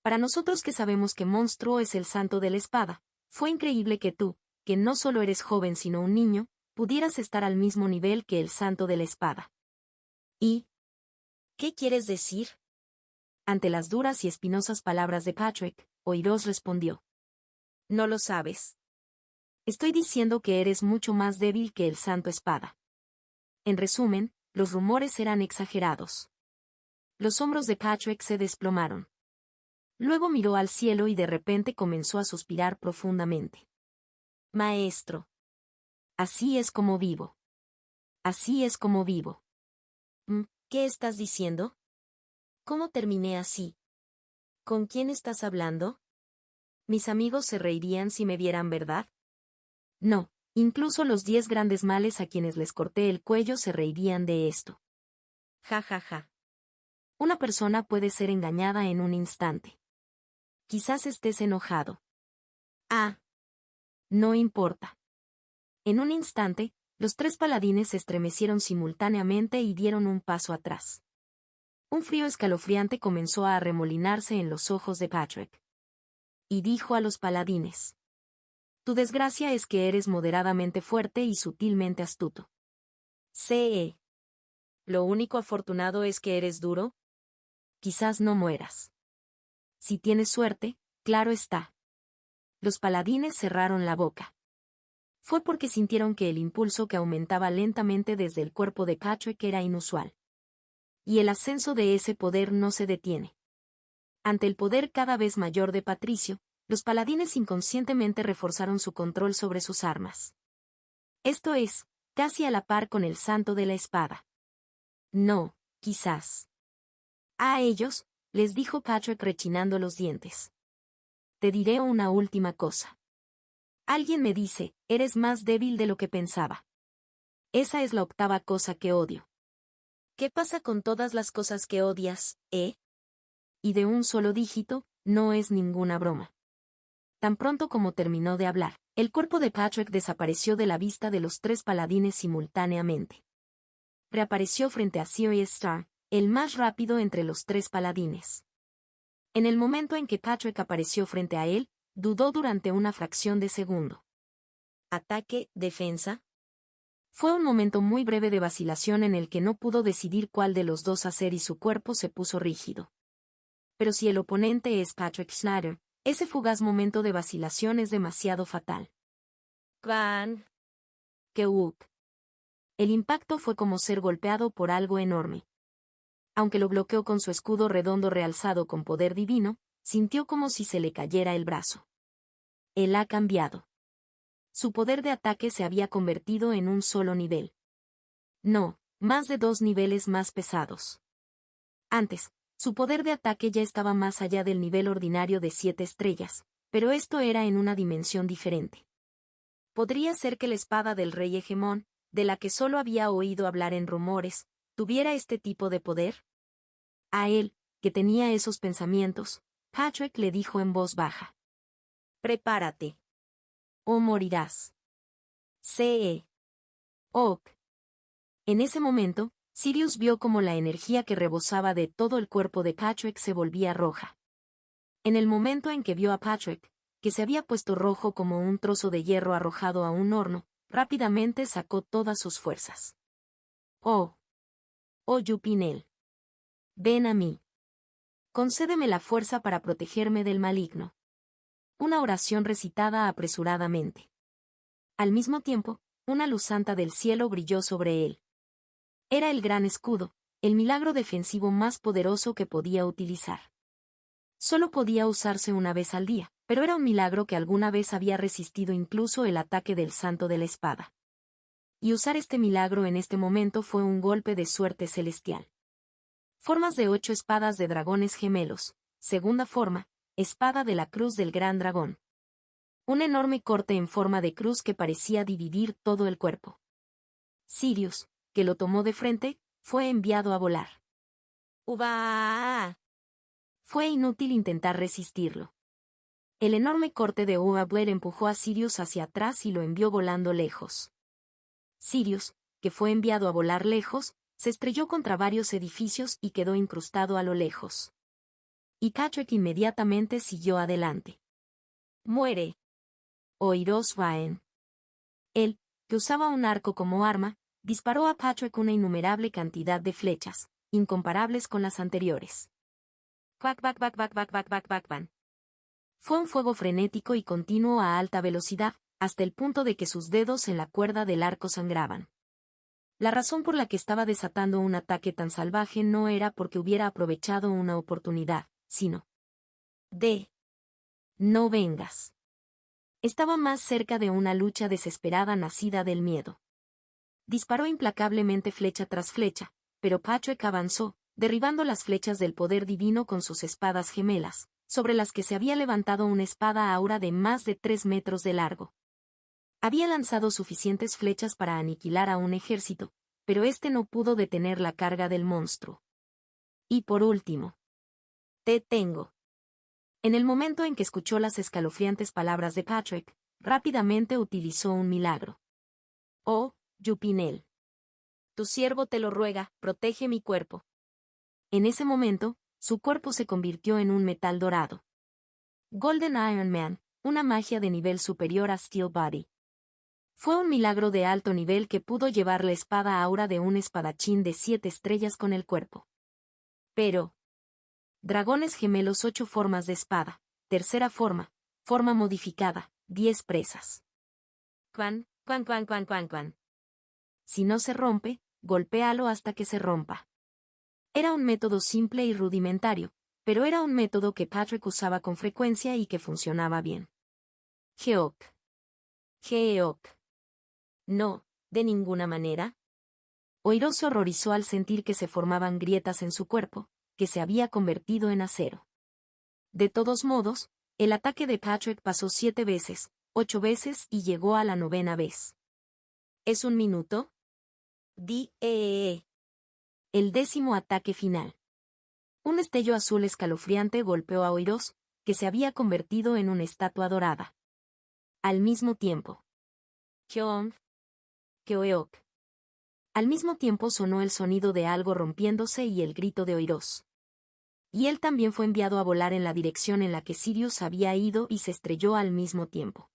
Para nosotros que sabemos que Monstruo es el Santo de la Espada, fue increíble que tú, que no solo eres joven sino un niño, pudieras estar al mismo nivel que el Santo de la Espada. Y, ¿qué quieres decir? Ante las duras y espinosas palabras de Patrick, Oiros respondió. No lo sabes. Estoy diciendo que eres mucho más débil que el Santo Espada. En resumen, los rumores eran exagerados. Los hombros de Patrick se desplomaron. Luego miró al cielo y de repente comenzó a suspirar profundamente. Maestro. Así es como vivo. Así es como vivo. ¿Qué estás diciendo? ¿Cómo terminé así? ¿Con quién estás hablando? ¿Mis amigos se reirían si me vieran, verdad? No, incluso los 10 grandes males a quienes les corté el cuello se reirían de esto. Ja, ja, ja. Una persona puede ser engañada en un instante. Quizás estés enojado. Ah. No importa. En un instante, los 3 paladines se estremecieron simultáneamente y dieron un paso atrás. Un frío escalofriante comenzó a arremolinarse en los ojos de Patrick. Y dijo a los paladines: tu desgracia es que eres moderadamente fuerte y sutilmente astuto. CE. ¿Lo único afortunado es que eres duro? Quizás no mueras. Si tienes suerte, claro está. Los paladines cerraron la boca. Fue porque sintieron que el impulso que aumentaba lentamente desde el cuerpo de Patrick era inusual. Y el ascenso de ese poder no se detiene. Ante el poder cada vez mayor de Patricio, los paladines inconscientemente reforzaron su control sobre sus armas. Esto es, casi a la par con el santo de la espada. No, quizás. A ellos, les dijo Patrick rechinando los dientes. Te diré una última cosa. Alguien me dice, eres más débil de lo que pensaba. Esa es la 8ª cosa que odio. ¿Qué pasa con todas las cosas que odias, Y de un solo dígito, no es ninguna broma. Tan pronto como terminó de hablar, el cuerpo de Patrick desapareció de la vista de los 3 paladines simultáneamente. Reapareció frente a Sirius Star, el más rápido entre los 3 paladines. En el momento en que Patrick apareció frente a él, dudó durante una fracción de segundo. ¿Ataque, defensa? Fue un momento muy breve de vacilación en el que no pudo decidir cuál de los dos hacer y su cuerpo se puso rígido. Pero si el oponente es Patrick Schneider, ese fugaz momento de vacilación es demasiado fatal. ¡Kvan! ¡Keuk! El impacto fue como ser golpeado por algo enorme. Aunque lo bloqueó con su escudo redondo realzado con poder divino, sintió como si se le cayera el brazo. Él ha cambiado. Su poder de ataque se había convertido en un solo nivel. No, más de 2 niveles más pesados. Antes, su poder de ataque ya estaba más allá del nivel ordinario de 7 estrellas, pero esto era en una dimensión diferente. ¿Podría ser que la espada del rey Hegemón, de la que solo había oído hablar en rumores, tuviera este tipo de poder? A él, que tenía esos pensamientos, Patrick le dijo en voz baja: Prepárate. O morirás. CE. Ok. En ese momento, Sirius vio como la energía que rebosaba de todo el cuerpo de Patrick se volvía roja. En el momento en que vio a Patrick, que se había puesto rojo como un trozo de hierro arrojado a un horno, rápidamente sacó todas sus fuerzas. Oh. Oh Yupinel. Ven a mí. Concédeme la fuerza para protegerme del maligno. Una oración recitada apresuradamente. Al mismo tiempo, una luz santa del cielo brilló sobre él. Era el gran escudo, el milagro defensivo más poderoso que podía utilizar. Solo podía usarse una vez al día, pero era un milagro que alguna vez había resistido incluso el ataque del santo de la espada. Y usar este milagro en este momento fue un golpe de suerte celestial. Formas de 8 espadas de dragones gemelos. Segunda forma, espada de la cruz del gran dragón. Un enorme corte en forma de cruz que parecía dividir todo el cuerpo. Sirius, que lo tomó de frente, fue enviado a volar. ¡Uva! Fue inútil intentar resistirlo. El enorme corte de Uva Blair empujó a Sirius hacia atrás y lo envió volando lejos. Sirius, que fue enviado a volar lejos, se estrelló contra varios edificios y quedó incrustado a lo lejos. Y Patrick inmediatamente siguió adelante. ¡Muere! Oiros Raen. Él, que usaba un arco como arma, disparó a Patrick una innumerable cantidad de flechas, incomparables con las anteriores. ¡Cuac, bac, bac, bac, bac, bac, bac, bac, ban! Fue un fuego frenético y continuo a alta velocidad, hasta el punto de que sus dedos en la cuerda del arco sangraban. La razón por la que estaba desatando un ataque tan salvaje no era porque hubiera aprovechado una oportunidad, sino: no vengas. Estaba más cerca de una lucha desesperada nacida del miedo. Disparó implacablemente flecha tras flecha, pero Patrick avanzó, derribando las flechas del poder divino con sus espadas gemelas, sobre las que se había levantado una espada aura de más de 3 metros de largo. Había lanzado suficientes flechas para aniquilar a un ejército, pero este no pudo detener la carga del monstruo. Y por último, te tengo. En el momento en que escuchó las escalofriantes palabras de Patrick, rápidamente utilizó un milagro. Oh, Yupinel. Tu siervo te lo ruega, protege mi cuerpo. En ese momento, su cuerpo se convirtió en un metal dorado. Golden Iron Man, una magia de nivel superior a Steel Body. Fue un milagro de alto nivel que pudo llevar la espada aura de un espadachín de 7 estrellas con el cuerpo. Pero, dragones gemelos 8 formas de espada, tercera forma, forma modificada, 10 presas. Cuan. Si no se rompe, golpéalo hasta que se rompa. Era un método simple y rudimentario, pero era un método que Patrick usaba con frecuencia y que funcionaba bien. Geok. No, de ninguna manera. Oiro se horrorizó al sentir que se formaban grietas en su cuerpo, que se había convertido en acero. De todos modos, el ataque de Patrick pasó 7 veces, 8 veces y llegó a la 9ª vez. ¿Es un minuto? El 10º ataque final. Un destello azul escalofriante golpeó a Oiros, que se había convertido en una estatua dorada. Al mismo tiempo. Keoeok. Al mismo tiempo sonó el sonido de algo rompiéndose y el grito de Oiros. Y él también fue enviado a volar en la dirección en la que Sirius había ido y se estrelló al mismo tiempo.